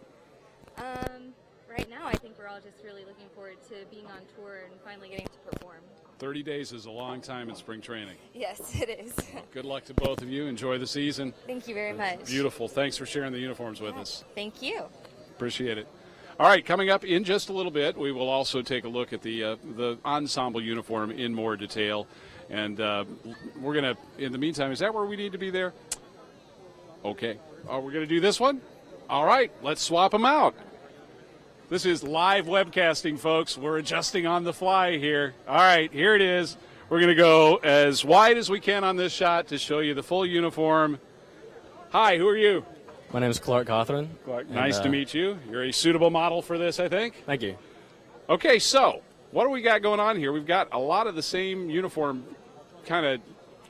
Right now, I think we're all just really looking forward to being on tour and finally getting to perform. 30 days is a long time in spring training. Yes, it is. Well, good luck to both of you. Enjoy the season. Thank you very much. Beautiful. Thanks for sharing the uniforms with us. Thank you. Appreciate it. All right, coming up in just a little bit, we will also take a look at the ensemble uniform in more detail. And we're going to, in the meantime, is that where we need to be there? Okay. We're going to do this one? All right, let's swap them out. This is live webcasting, folks. We're adjusting on the fly here. All right, here it is. We're going to go as wide as we can on this shot to show you the full uniform. Hi, who are you? My name is Clark Cawthron. Clark, nice to meet you. You're a suitable model for this, I think. Thank you. Okay, so what do we got going on here? We've got a lot of the same uniform kind of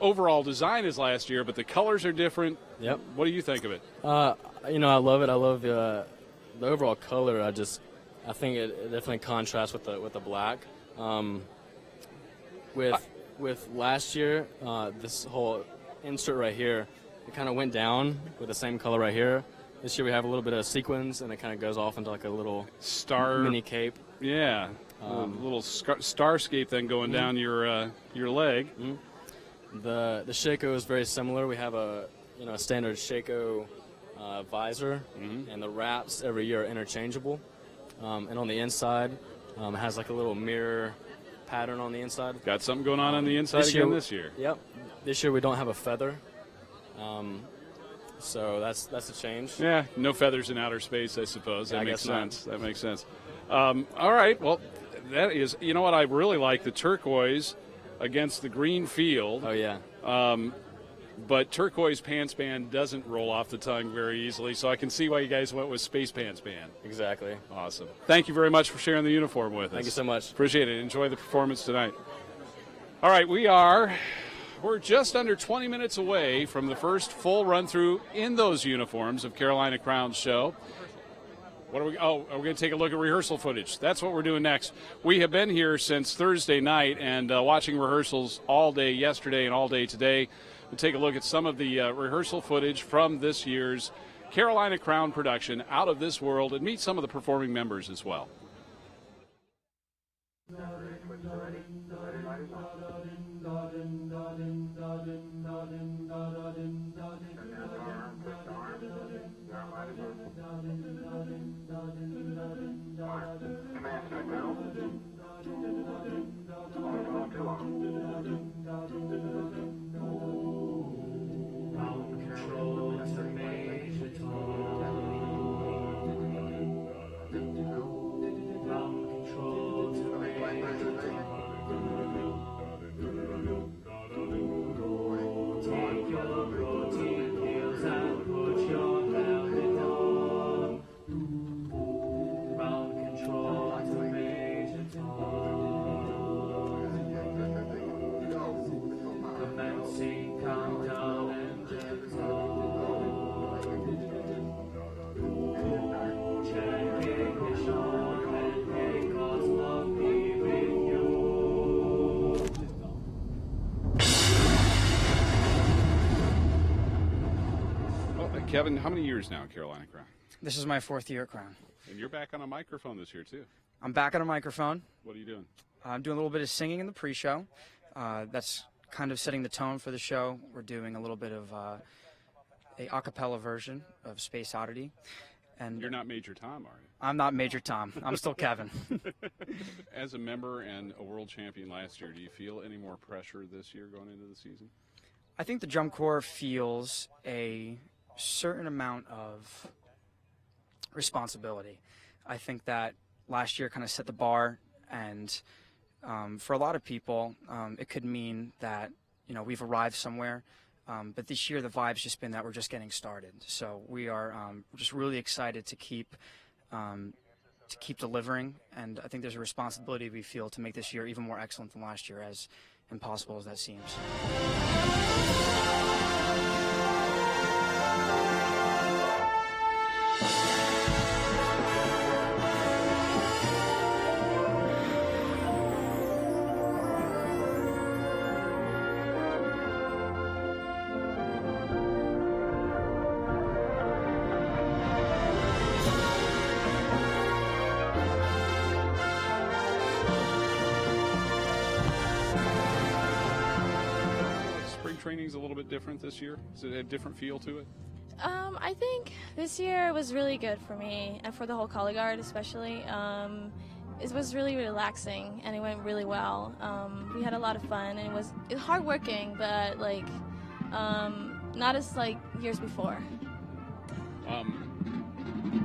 overall design as last year, but the colors are different. Yep. What do you think of it? I love it. I love the overall color. I think it definitely contrasts with the black. With last year, this whole insert right here, it kind of went down with the same color right here. This year we have a little bit of sequins, and it kind of goes off into like a little star mini cape. Yeah, a little starscape then going down your leg. The Shako is very similar. We have a standard Shako visor, and the wraps every year are interchangeable. And on the inside, it has like a little mirror pattern on the inside. Got something going on the inside this year. Yep. This year we don't have a feather. So that's a change. Yeah, no feathers in outer space, I suppose. That makes sense. That makes sense. All right, well, that is, you know what, I really like the turquoise against the green field. Oh, yeah. But turquoise pants band doesn't roll off the tongue very easily, so I can see why you guys went with space pants band. Exactly. Awesome. Thank you very much for sharing the uniform with us. Thank you so much. Appreciate it. Enjoy the performance tonight. All right, we're just under 20 minutes away from the first full run-through in those uniforms of Carolina Crown's show. Are we going to take a look at rehearsal footage? That's what we're doing next. We have been here since Thursday night and watching rehearsals all day yesterday and all day today. We'll take a look at some of the rehearsal footage from this year's Carolina Crown production, Out of This World, and meet some of the performing members as well. Kevin, how many years now at Carolina Crown? This is my 4th year at Crown. And you're back on a microphone this year, too. I'm back on a microphone. What are you doing? I'm doing a little bit of singing in the pre-show. That's kind of setting the tone for the show. We're doing a little bit of a cappella version of Space Oddity. And you're not Major Tom, are you? I'm not Major Tom. I'm still Kevin. As a member and a world champion last year, do you feel any more pressure this year going into the season? I think the drum corps feels a certain amount of responsibility. I think that last year kind of set the bar, and for a lot of people, it could mean that we've arrived somewhere. But this year, the vibe's just been that we're just getting started. So we are just really excited to keep delivering, and I think there's a responsibility we feel to make this year even more excellent than last year, as impossible as that seems. Training's a little bit different this year? Does it have a different feel to it? I think this year was really good for me and for the whole color guard especially. It was really relaxing and it went really well. We had a lot of fun and it was hard working, but like not as like years before.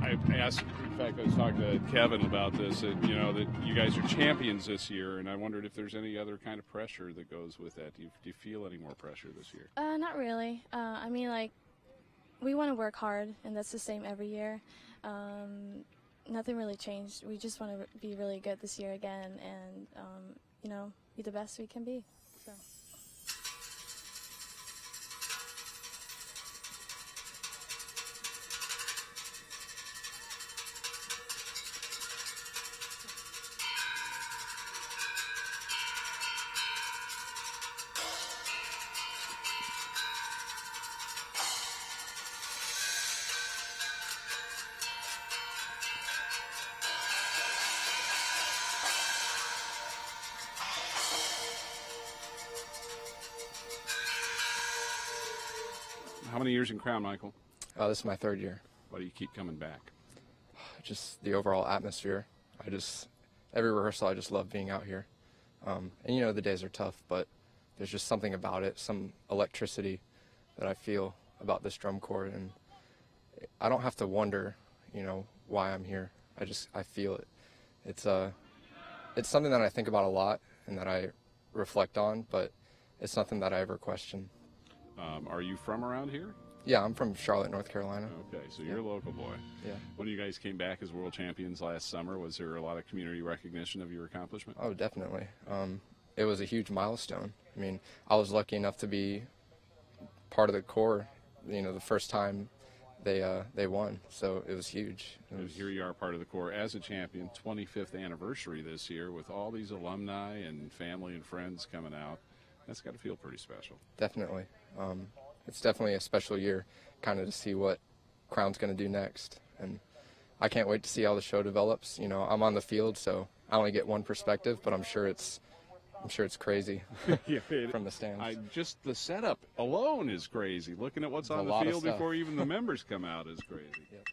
I asked, in fact, I was talking to Kevin about this, that you guys are champions this year, and I wondered if there's any other kind of pressure that goes with that. Do you feel any more pressure this year? Not really. I mean, like, we want to work hard, and that's the same every year. Nothing really changed. We just want to be really good this year again and, be the best we can be. So. How many years in Crown, Michael? This is my third year. Why do you keep coming back? Just the overall atmosphere. Every rehearsal, I just love being out here. And the days are tough, but there's just something about it, some electricity that I feel about this drum corps, and I don't have to wonder, why I'm here. I feel it. It's something that I think about a lot and that I reflect on, but it's nothing that I ever question. Are you from around here? Yeah, I'm from Charlotte, North Carolina. Okay, so you're a local boy. Yeah. When you guys came back as world champions last summer, was there a lot of community recognition of your accomplishment? Oh, definitely. It was a huge milestone. I mean, I was lucky enough to be part of the corps, the first time they won, so it was huge. Here you are, part of the corps as a champion, 25th anniversary this year with all these alumni and family and friends coming out. That's got to feel pretty special. Definitely. It's definitely a special year, kind of to see what Crown's going to do next. And I can't wait to see how the show develops. I'm on the field, so I only get one perspective, but I'm sure it's crazy from the stands. Just the setup alone is crazy. Looking at what's on the field before even the members come out is crazy. Yep.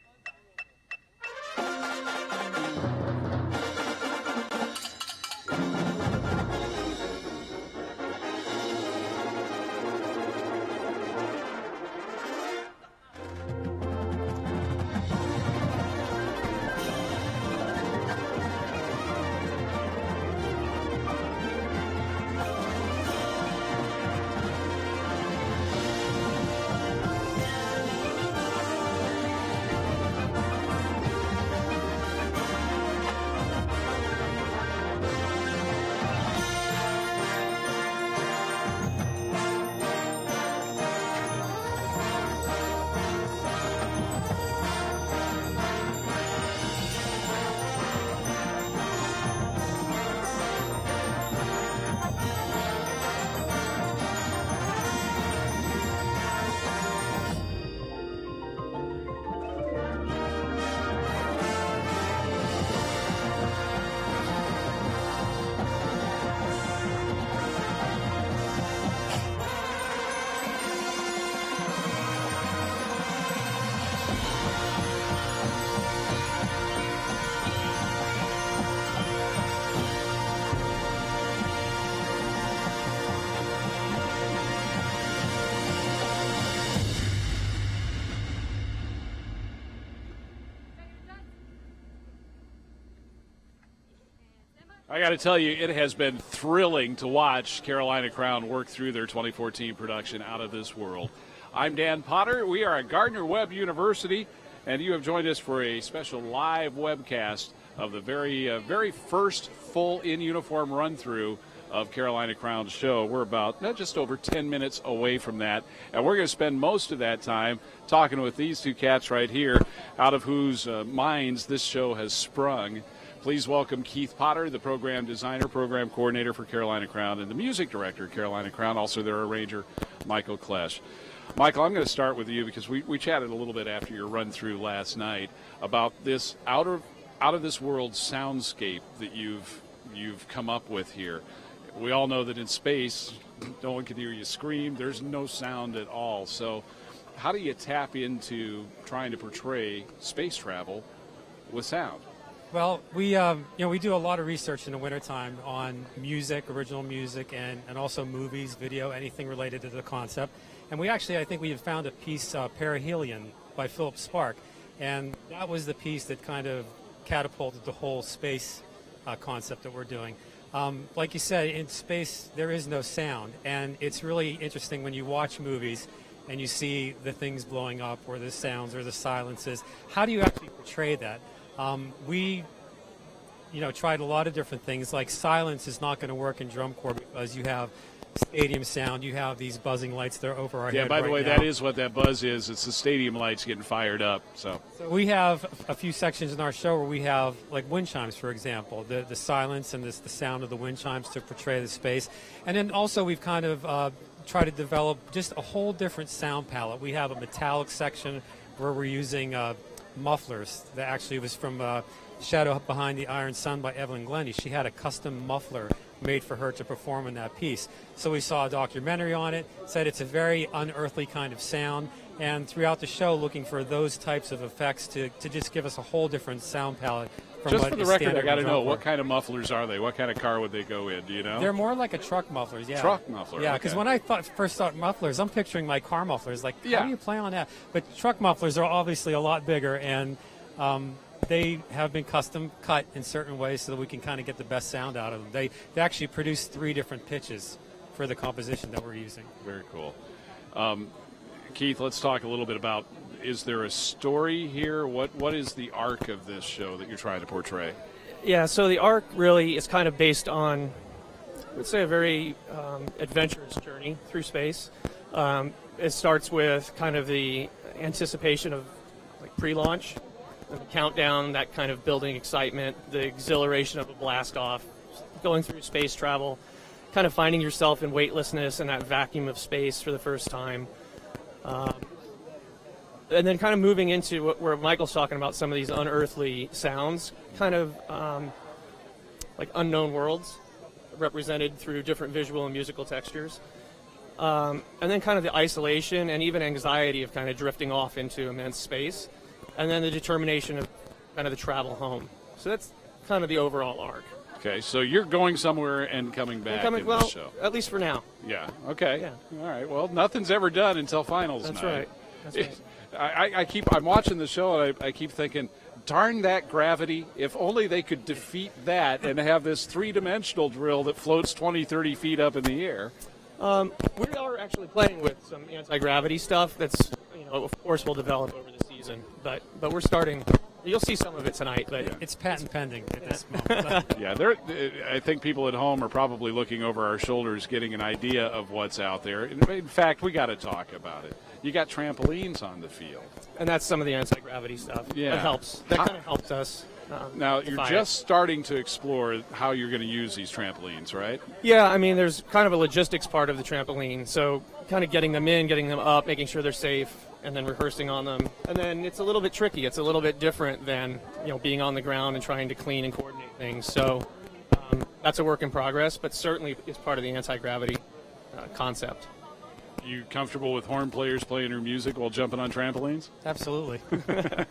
I got to tell you, it has been thrilling to watch Carolina Crown work through their 2014 production Out of This World. I'm Dan Potter. We are at Gardner-Webb University, and you have joined us for a special live webcast of the very first full in-uniform run-through of Carolina Crown's show. We're about just over 10 minutes away from that, and we're going to spend most of that time talking with these two cats right here, out of whose minds this show has sprung. Please welcome Keith Potter, the program designer, program coordinator for Carolina Crown, and the music director of Carolina Crown, also their arranger, Michael Klesch. Michael, I'm going to start with you because we chatted a little bit after your run-through last night about this out of this world soundscape that you've come up with here. We all know that in space, no one can hear you scream. There's no sound at all. So how do you tap into trying to portray space travel with sound? Well, we do a lot of research in the wintertime on music, original music, and also movies, video, anything related to the concept. And I think we have found a piece, Perihelion, by Philip Spark. And that was the piece that kind of catapulted the whole space concept that we're doing. Like you said, in space, there is no sound. And it's really interesting when you watch movies and you see the things blowing up or the sounds or the silences. How do you actually portray that? We tried a lot of different things. Like silence is not going to work in drum corps because you have stadium sound. You have these buzzing lights that are over our head. Yeah, by the way, now. that is what that buzz is. It's the stadium lights getting fired up. So we have a few sections in our show where we have like wind chimes, for example, the silence and the sound of the wind chimes to portray the space. And then also we've kind of tried to develop just a whole different sound palette. We have a metallic section where we're using mufflers that actually was from Shadow Behind the Iron Sun by Evelyn Glennie. She had a custom muffler made for her to perform in that piece. So we saw a documentary on it, said it's a very unearthly kind of sound, and throughout the show looking for those types of effects to just give us a whole different sound palette. Just for the record, I got to know, what kind of mufflers are they? What kind of car would they go in? Do you know? They're more like a truck mufflers, yeah. Truck muffler, yeah. Because okay. when I first thought mufflers, I'm picturing my car mufflers. Like, how do you play on that? But truck mufflers are obviously a lot bigger, and they have been custom cut in certain ways so that we can kind of get the best sound out of them. They actually produce 3 different pitches for the composition that we're using. Very cool. Keith, let's talk a little bit about, is there a story here? What is the arc of this show that you're trying to portray? Yeah, so the arc really is kind of based on, I would say, a very adventurous journey through space. It starts with kind of the anticipation of like pre-launch, the countdown, that kind of building excitement, the exhilaration of a blast off, going through space travel, kind of finding yourself in weightlessness and that vacuum of space for the first time. And then kind of moving into where Michael's talking about some of these unearthly sounds, kind of like unknown worlds represented through different visual and musical textures. And then kind of the isolation and even anxiety of kind of drifting off into immense space. And then the determination of kind of the travel home. So that's kind of the overall arc. Okay, so you're going somewhere and coming back in well, this show. At least for now. Yeah, okay. Yeah. All right, well, nothing's ever done until finals That's night. right. That's right. I'm watching the show and I keep thinking, darn that gravity, if only they could defeat that and have this 3-dimensional drill that floats 20, 30 feet up in the air. We are actually playing with some anti-gravity stuff that's, of course we'll develop over the season, but we're starting. You'll see some of it tonight, but it's patent pending at this moment. Yeah, I think people at home are probably looking over our shoulders, getting an idea of what's out there. In fact, we got to talk about it. You got trampolines on the field, and that's some of the anti-gravity stuff. Yeah, that helps. That kind of helps us. Now you're just starting to explore how you're going to use these trampolines, right? Yeah, I mean, there's kind of a logistics part of the trampoline, so kind of getting them in, getting them up, making sure they're safe, and then rehearsing on them. And then it's a little bit tricky. It's a little bit different than being on the ground and trying to clean and coordinate things. So that's a work in progress, but certainly it's part of the anti-gravity concept. You comfortable with horn players playing their music while jumping on trampolines? Absolutely.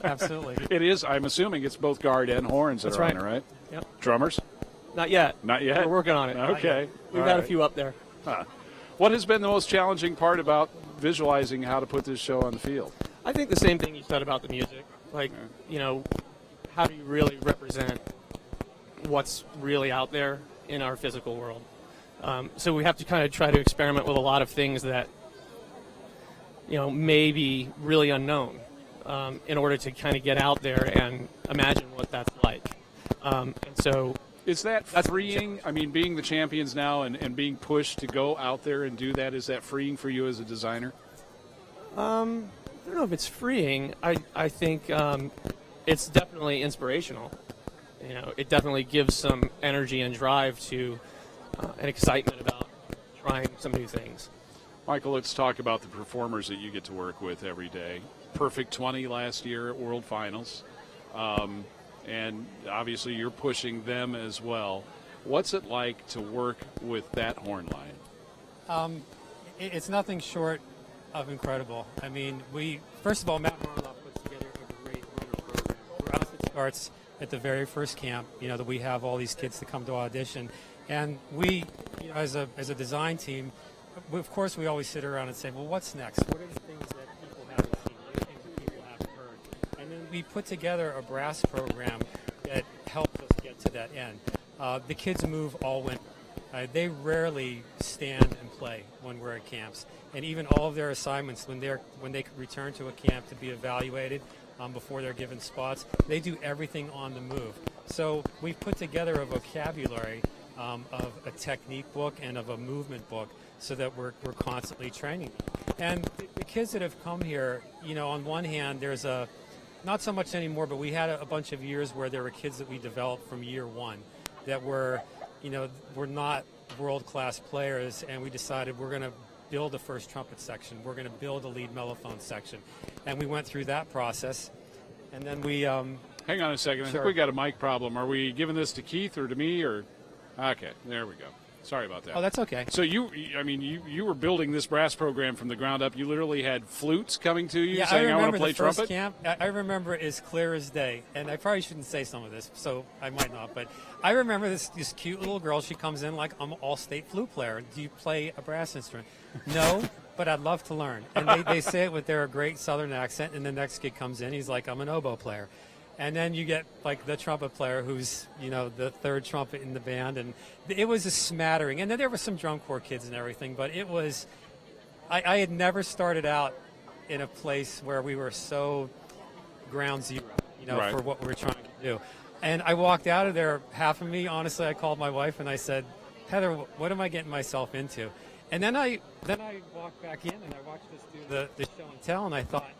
Absolutely. It is. I'm assuming it's both guard and horns that are on it, right? Yep. Drummers? Not yet. Not yet? We're working on it. Okay. We've got a few up there. Huh. What has been the most challenging part about visualizing how to put this show on the field? I think the same thing you said about the music. Like, how do you really represent what's really out there in our physical world. So we have to kind of try to experiment with a lot of things that, may be really unknown in order to kind of get out there and imagine what that's like. And so is that's freeing? I mean, being the champions now and being pushed to go out there and do that, is that freeing for you as a designer? I don't know if it's freeing. I think it's definitely inspirational. It definitely gives some energy and drive to and excitement about trying some new things. Michael, let's talk about the performers that you get to work with every day. Perfect 20 last year at World Finals. And obviously you're pushing them as well. What's it like to work with that horn line? It's nothing short of incredible. I mean, first of all, Matt Marloff puts together a great winter program. For us, it starts at the very first camp, that we have all these kids to come to audition. And we, as a design team, of course, we always sit around and say, well, what's next? What are the things that people haven't seen? What are the things that people haven't heard? And then we put together a brass program that helped us get to that end. The kids move all winter. They rarely stand and play when we're at camps. And even all of their assignments, when they return to a camp to be evaluated before they're given spots, they do everything on the move. So we've put together a vocabulary of a technique book and of a movement book so that we're constantly training them. And the kids that have come here, on one hand, there's not so much anymore, but we had a bunch of years where there were kids that we developed from year one that were not world-class players, and we decided we're going to build a first trumpet section. We're going to build a lead mellophone section. And we went through that process, and then we... Hang on a second. I Sure. think we got a mic problem. Are we giving this to Keith or to me? Or okay, there we go. Sorry about that. Oh, that's okay. So you were building this brass program from the ground up. You literally had flutes coming to you saying, I want to play the first trumpet? Camp, I remember it as clear as day, and I probably shouldn't say some of this, so I might not, but I remember this cute little girl. She comes in like, I'm an all-state flute player. Do you play a brass instrument? No, but I'd love to learn. And they say it with their great southern accent, and the next kid comes in, he's like, I'm an oboe player. And then you get like the trumpet player who's, the third trumpet in the band. And it was a smattering. And then there were some drum corps kids and everything. But it was, I had never started out in a place where we were so ground zero, Right. for what we were trying to do. And I walked out of there, half of me, honestly, I called my wife and I said, Heather, what am I getting myself into? And then I walked back in and I watched us do the show and tell. And I thought,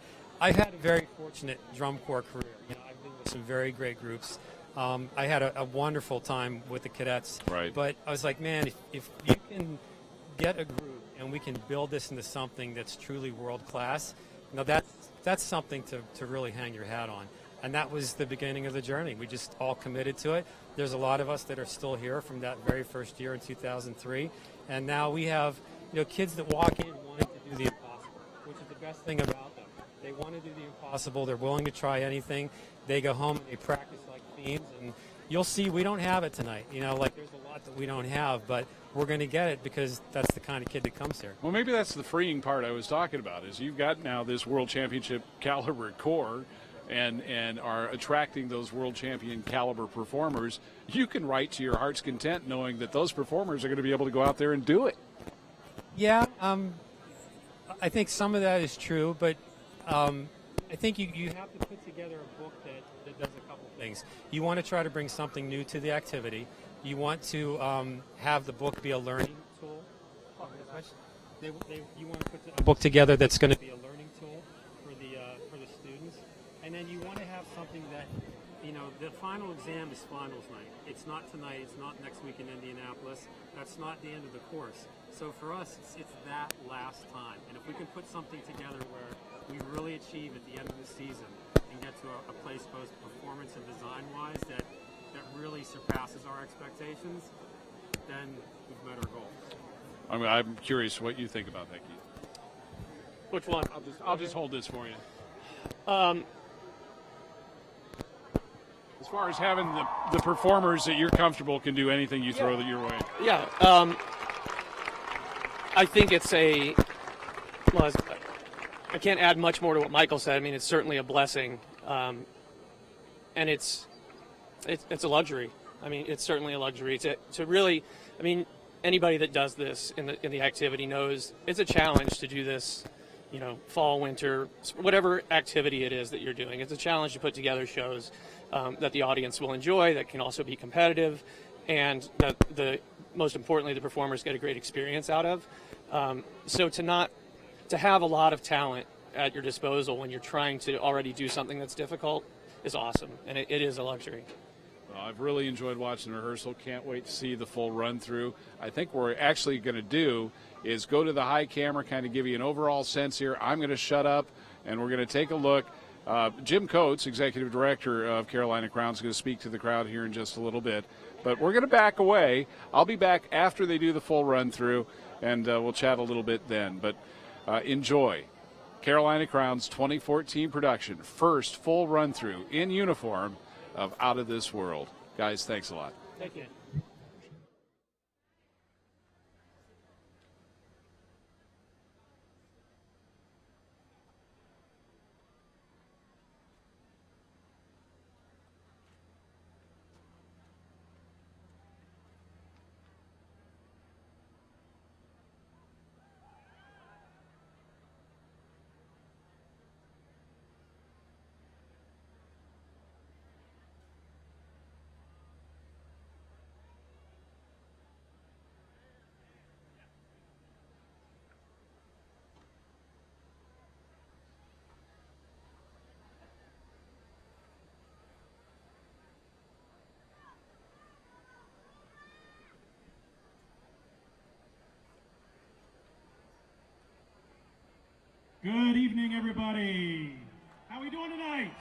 I've had a very fortunate drum corps career. I've been with some very great groups. I had a wonderful time with the cadets. Right. But I was like, man, if you can get a group and we can build this into something that's truly world class, that's something to really hang your hat on. And that was the beginning of the journey. We just all committed to it. There's a lot of us that are still here from that very first year in 2003. And now we have kids that walk in wanting to do the impossible, which is the best thing about them. They want to do the impossible. They're willing to try anything. They go home and they practice like fiends. And you'll see we don't have it tonight. There's a lot that we don't have, but we're going to get it because that's the kind of kid that comes here. Well, maybe that's the freeing part I was talking about, is you've got now this world championship caliber core and are attracting those world champion caliber performers. You can write to your heart's content knowing that those performers are going to be able to go out there and do it. Yeah, I think some of that is true, but I think you have to put together a book that does a couple things. You want to try to bring something new to the activity. You want to have the book be a learning tool. You want to put a book together that's going to be a learning tool for the students. And then you want to have something that, the final exam is finals night. It's not tonight. It's not next week in Indianapolis. That's not the end of the course. So for us, it's that last time. And if we can put something together where we really achieve at the end of the season and get to a place both performance and design-wise that really surpasses our expectations, then we've met our goal. I'm curious what you think about that, Keith. Which one? I'll just hold this for you. As far as having the performers that you're comfortable can do anything you throw your way. Yeah. I think it's I can't add much more to what Michael said. I mean, it's certainly a blessing, and it's a luxury. I mean, it's certainly a luxury to really, I mean, anybody that does this in the activity knows it's a challenge to do this, you know, fall, winter, whatever activity it is that you're doing. It's a challenge to put together shows that the audience will enjoy, that can also be competitive, and that most importantly, the performers get a great experience out of. So to have a lot of talent at your disposal when you're trying to already do something that's difficult is awesome, and it is a luxury. Well, I've really enjoyed watching the rehearsal. Can't wait to see the full run through. I think what we're actually going to do is go to the high camera, kind of give you an overall sense here. I'm going to shut up, and we're going to take a look. Jim Coates, Executive Director of Carolina Crown, is going to speak to the crowd here in just a little bit. But we're going to back away. I'll be back after they do the full run through, and we'll chat a little bit then. But enjoy Carolina Crown's 2014 production, first full run through in uniform of Out of This World. Guys, thanks a lot. Thank you. Good evening, everybody. How we doing tonight?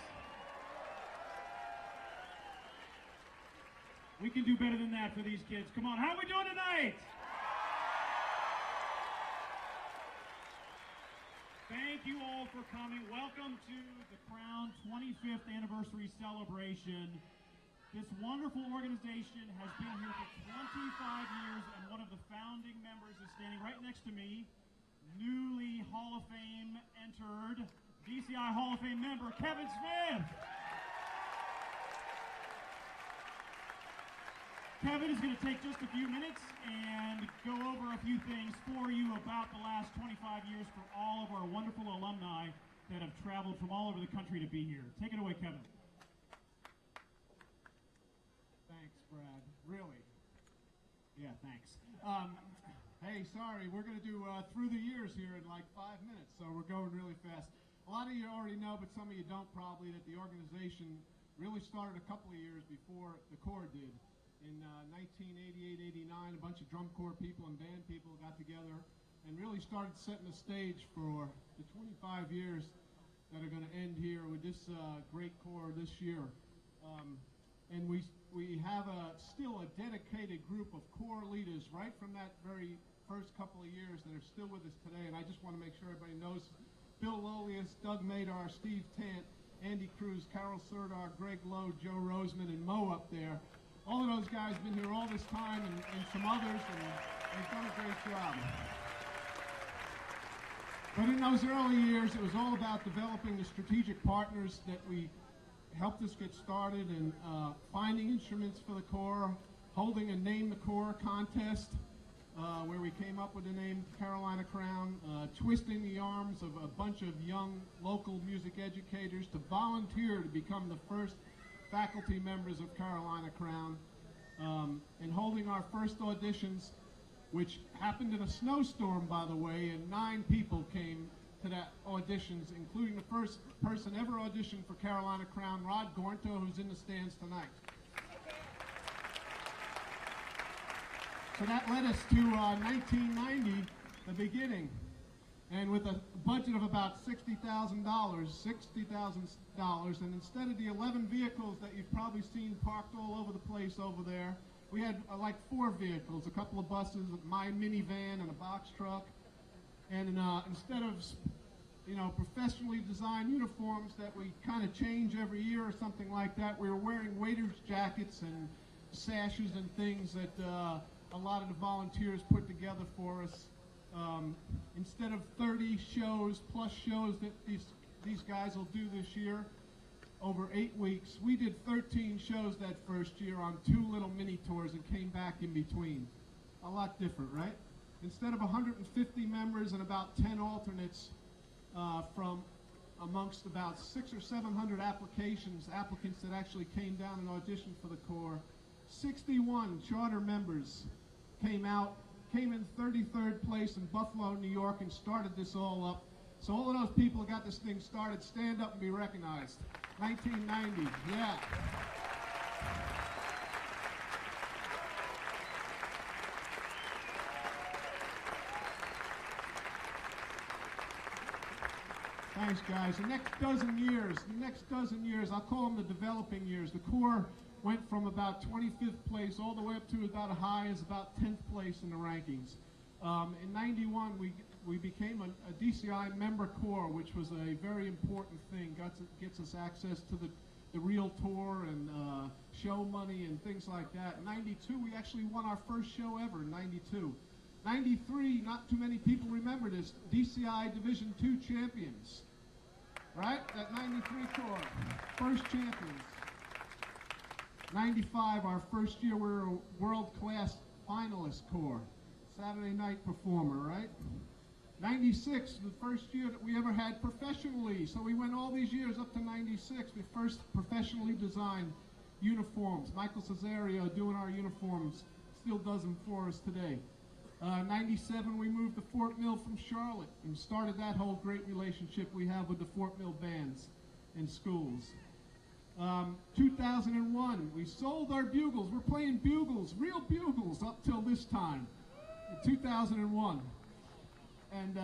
We can do better than that for these kids. Come on, how we doing tonight? Thank you all for coming. Welcome to the Crown 25th anniversary celebration. This wonderful organization has been here for 25 years, and one of the founding members is standing right next to me. Newly Hall of Fame entered DCI Hall of Fame member Kevin Smith. Kevin is going to take just a few minutes and go over a few things for you about the last 25 years for all of our wonderful alumni that have traveled from all over the country to be here. Take it away, Kevin. Thanks, Brad. Really? Yeah, thanks. Hey, sorry, we're going to do through the years here in like 5 minutes, so we're going really fast. A lot of you already know, but some of you don't probably, that the organization really started a couple of years before the Corps did. In 1988-89, a bunch of drum corps people and band people got together and really started setting the stage for the 25 years that are going to end here with this great Corps this year. And we have still a dedicated group of Corps leaders right from that very first couple of years that are still with us today, and I just want to make sure everybody knows Bill Lolius, Doug Madar, Steve Tant, Andy Cruz, Carol Serdar, Greg Lowe, Joe Roseman, and Mo up there. All of those guys have been here all this time, and some others, and they've done a great job. But in those early years, it was all about developing the strategic partners that we helped us get started, and finding instruments for the Corps, holding a Name the Corps contest, where we came up with the name Carolina Crown, twisting the arms of a bunch of young local music educators to volunteer to become the first faculty members of Carolina Crown, and holding our first auditions, which happened in a snowstorm, by the way, and 9 people came to that auditions, including the first person ever auditioned for Carolina Crown, Rod Gornto, who's in the stands tonight. So that led us to 1990, the beginning, and with a budget of about $60,000, and instead of the 11 vehicles that you've probably seen parked all over the place over there, we had like 4 vehicles, a couple of buses, my minivan, and a box truck, and instead of professionally designed uniforms that we kind of change every year or something like that, we were wearing waiters' jackets and sashes and things that a lot of the volunteers put together for us. Instead of 30 shows plus shows that these guys will do this year, over 8 weeks. We did 13 shows that first year on 2 little mini tours and came back in between. A lot different, right? Instead of 150 members and about 10 alternates from amongst about 600 or 700 applicants that actually came down and auditioned for the Corps, 61 charter members came in 33rd place in Buffalo, New York, and started this all up. So all of those people who got this thing started, stand up and be recognized. 1990, yeah. Thanks, guys. The next dozen years, I'll call them the developing years. The Corps went from about 25th place all the way up to about as high as about 10th place in the rankings. In 91, we became a DCI member corps, which was a very important thing. Gets us access to the real tour and show money and things like that. In 92, we actually won our first show ever in 92. 93, not too many people remember this, DCI Division II champions, right? That 93 Corps, first champions. 95, our first year, we were a world-class finalist Corps, Saturday night performer, right? 96, the first year that we ever had professionally, so we went all these years up to 96, we first professionally designed uniforms. Michael Cesario doing our uniforms, still does them for us today. 97, we moved to Fort Mill from Charlotte and started that whole great relationship we have with the Fort Mill bands and schools. 2001, we sold our bugles. We're playing bugles, real bugles, up till this time, in 2001. And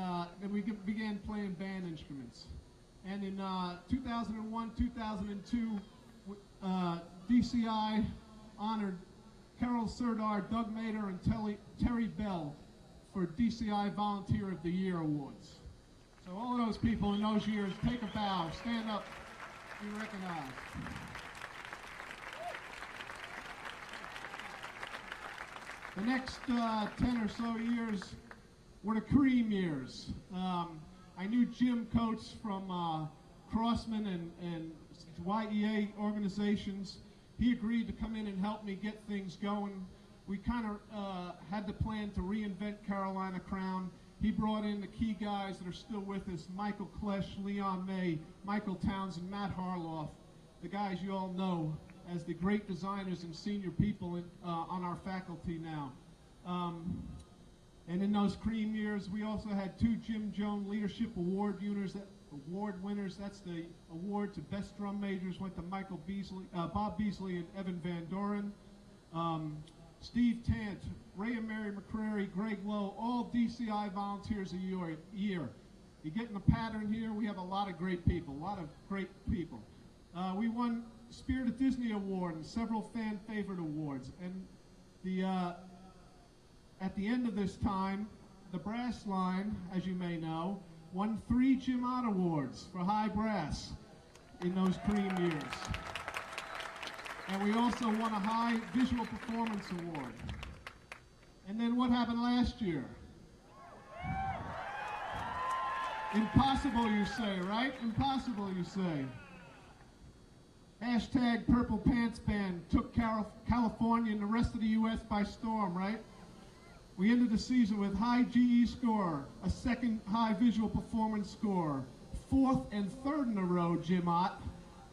then we began playing band instruments. And in 2001, 2002, DCI honored Carol Serdar, Doug Mader, and Terry Bell for DCI Volunteer of the Year awards. So all of those people in those years, take a bow, stand up, be recognized. The next 10 or so years were the cream years. I knew Jim Coates from Crossman and YEA organizations. He agreed to come in and help me get things going. We kind of had the plan to reinvent Carolina Crown. He brought in the key guys that are still with us, Michael Klesch, Leon May, Michael Townsend, Matt Harloff, the guys you all know as the great designers and senior people on our faculty now. And in those cream years, we also had 2 Jim Jones Leadership Award winners. That's the award to best drum majors went to Bob Beasley and Evan Van Doren. Steve Tant, Ray and Mary McCrary, Greg Lowe, all DCI volunteers a year. You get in the pattern here, we have a lot of great people, We won Spirit of Disney Award and several fan favorite awards. And at the end of this time, the brass line, as you may know, won 3 Jim Ott Awards for high brass in those cream years. And we also won a high visual performance award. And then what happened last year? Impossible, you say, right? Impossible, you say. Hashtag Purple Pants Band took California and the rest of the U.S. by storm, right? We ended the season with high GE score, a second high visual performance score, 4th and 3rd in a row, Jim Ott,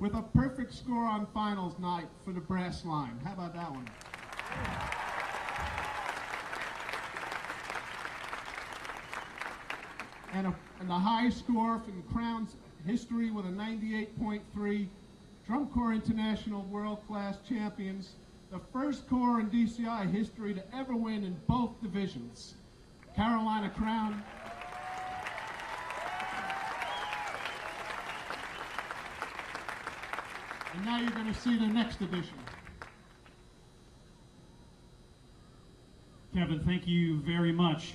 with a perfect score on finals night for the brass line. How about that one? And the high score from Crown's history with a 98.3, Drum Corps International World-Class Champions, the first Corps in DCI history to ever win in both divisions. Carolina Crown. And now you're going to see the next edition. Kevin, thank you very much.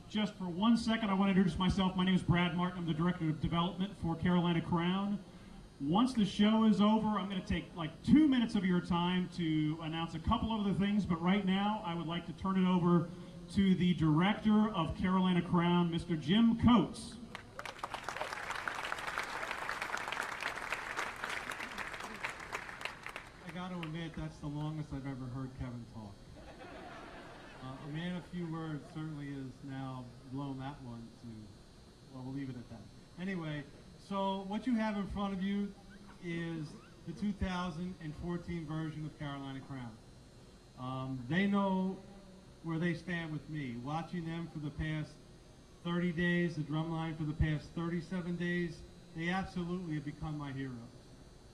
Just for 1 second, I want to introduce myself. My name is Brad Martin. I'm the Director of Development for Carolina Crown. Once the show is over, I'm going to take like 2 minutes of your time to announce a couple other things, but right now I would like to turn it over to the Director of Carolina Crown, Mr. Jim Coates. got to admit, that's the longest I've ever heard Kevin talk. A man of few words certainly is now blown that one to, well, we'll leave it at that. Anyway, so what you have in front of you is the 2014 version of Carolina Crown. They know where they stand with me. Watching them for the past 30 days, the drumline for the past 37 days, they absolutely have become my heroes.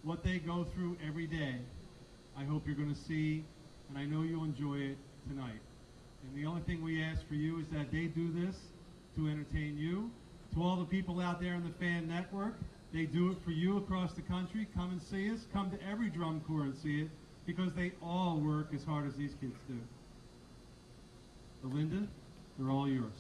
What they go through every day, I hope you're going to see, and I know you'll enjoy it tonight. And the only thing we ask for you is that they do this to entertain you. To all the people out there in the fan network, they do it for you across the country. Come and see us. Come to every drum corps and see it, because they all work as hard as these kids do. Belinda, they're all yours.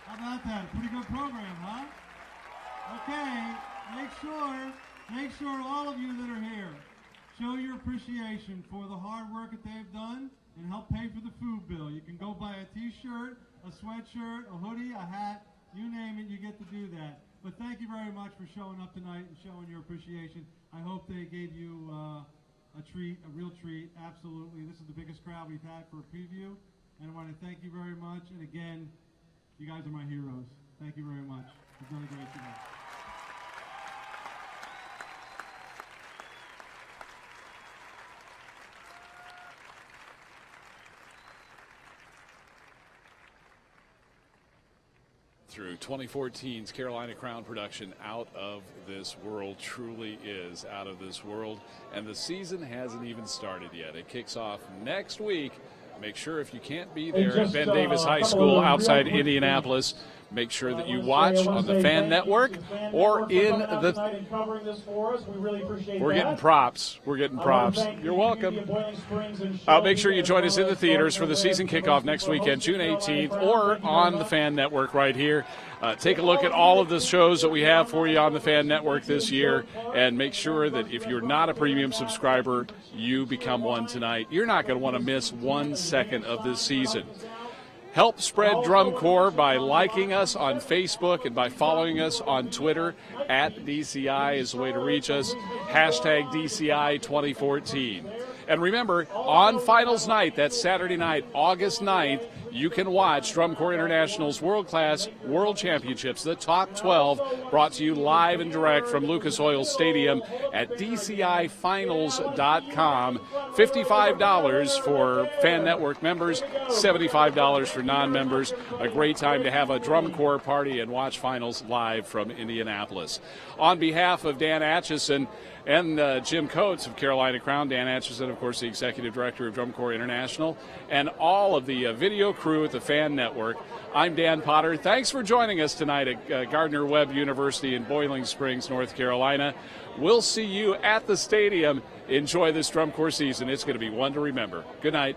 How about that? Pretty good program, huh? Okay, make sure all of you that are here show your appreciation for the hard work that they've done and help pay for the food bill. You can go buy a t-shirt, a sweatshirt, a hoodie, a hat, you name it, you get to do that. But thank you very much for showing up tonight and showing your appreciation. I hope they gave you a treat, a real treat. Absolutely. This is the biggest crowd we've had for a preview. And I want to thank you very much. And again, you guys are my heroes. Thank you very much. You've done a great job. Through 2014's Carolina Crown production, Out of This World, truly is out of this world. And the season hasn't even started yet. It kicks off next week. Make sure if you can't be there at Ben Davis High School outside Indianapolis, make sure that you watch on the Fan Network or in the... We're getting props. We're getting props. You're welcome. Make sure you join us in the theaters for the season kickoff next weekend, June 18th, or on the Fan Network right here. Take a look at all of the shows that we have for you on the Fan Network this year, and make sure that if you're not a premium subscriber, you become one tonight. You're not going to want to miss 1 second of this season. Help spread Drum Corps by liking us on Facebook and by following us on Twitter. At DCI is the way to reach us. Hashtag DCI 2014. And remember, on finals night, that's Saturday night, August 9th, you can watch Drum Corps International's World Class World Championships, the top 12, brought to you live and direct from Lucas Oil Stadium at DCIfinals.com. $55 for Fan Network members, $75 for non-members. A great time to have a Drum Corps party and watch finals live from Indianapolis. On behalf of Dan Atchison and Jim Coates of Carolina Crown, Dan Atchison, of course, the Executive Director of Drum Corps International, and all of the video crew at the Fan Network, I'm Dan Potter. Thanks for joining us tonight at Gardner-Webb University in Boiling Springs, North Carolina. We'll see you at the stadium. Enjoy this Drum Corps season. It's going to be one to remember. Good night.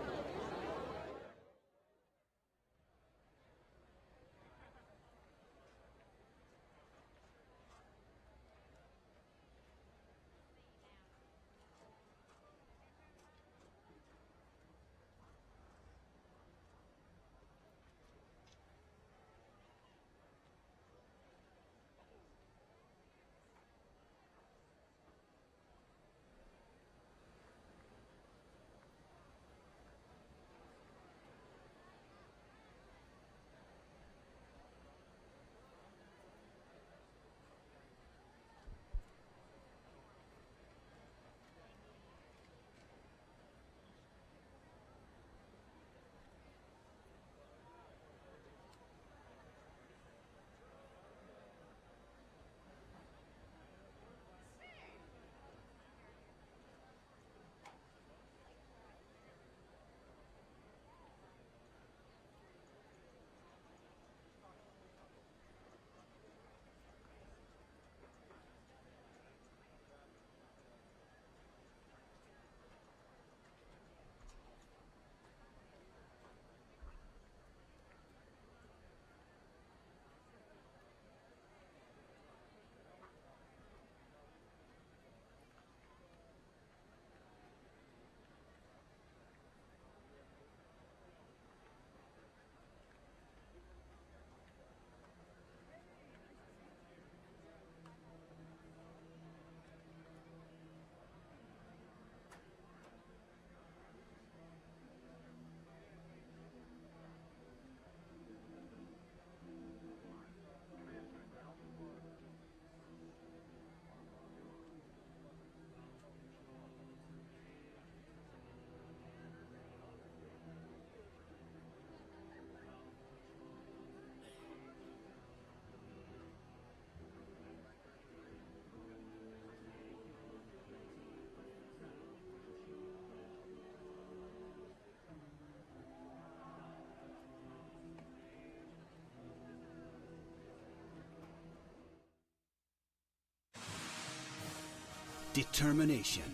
Determination,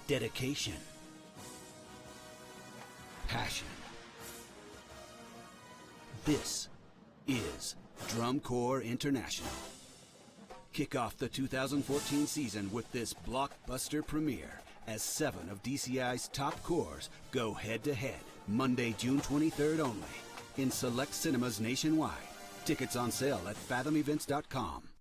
dedication, passion. This is Drum Corps International. Kick off the 2014 season with this blockbuster premiere as 7 of DCI's top corps go head-to-head Monday, June 23rd only in select cinemas nationwide. Tickets on sale at fathomevents.com.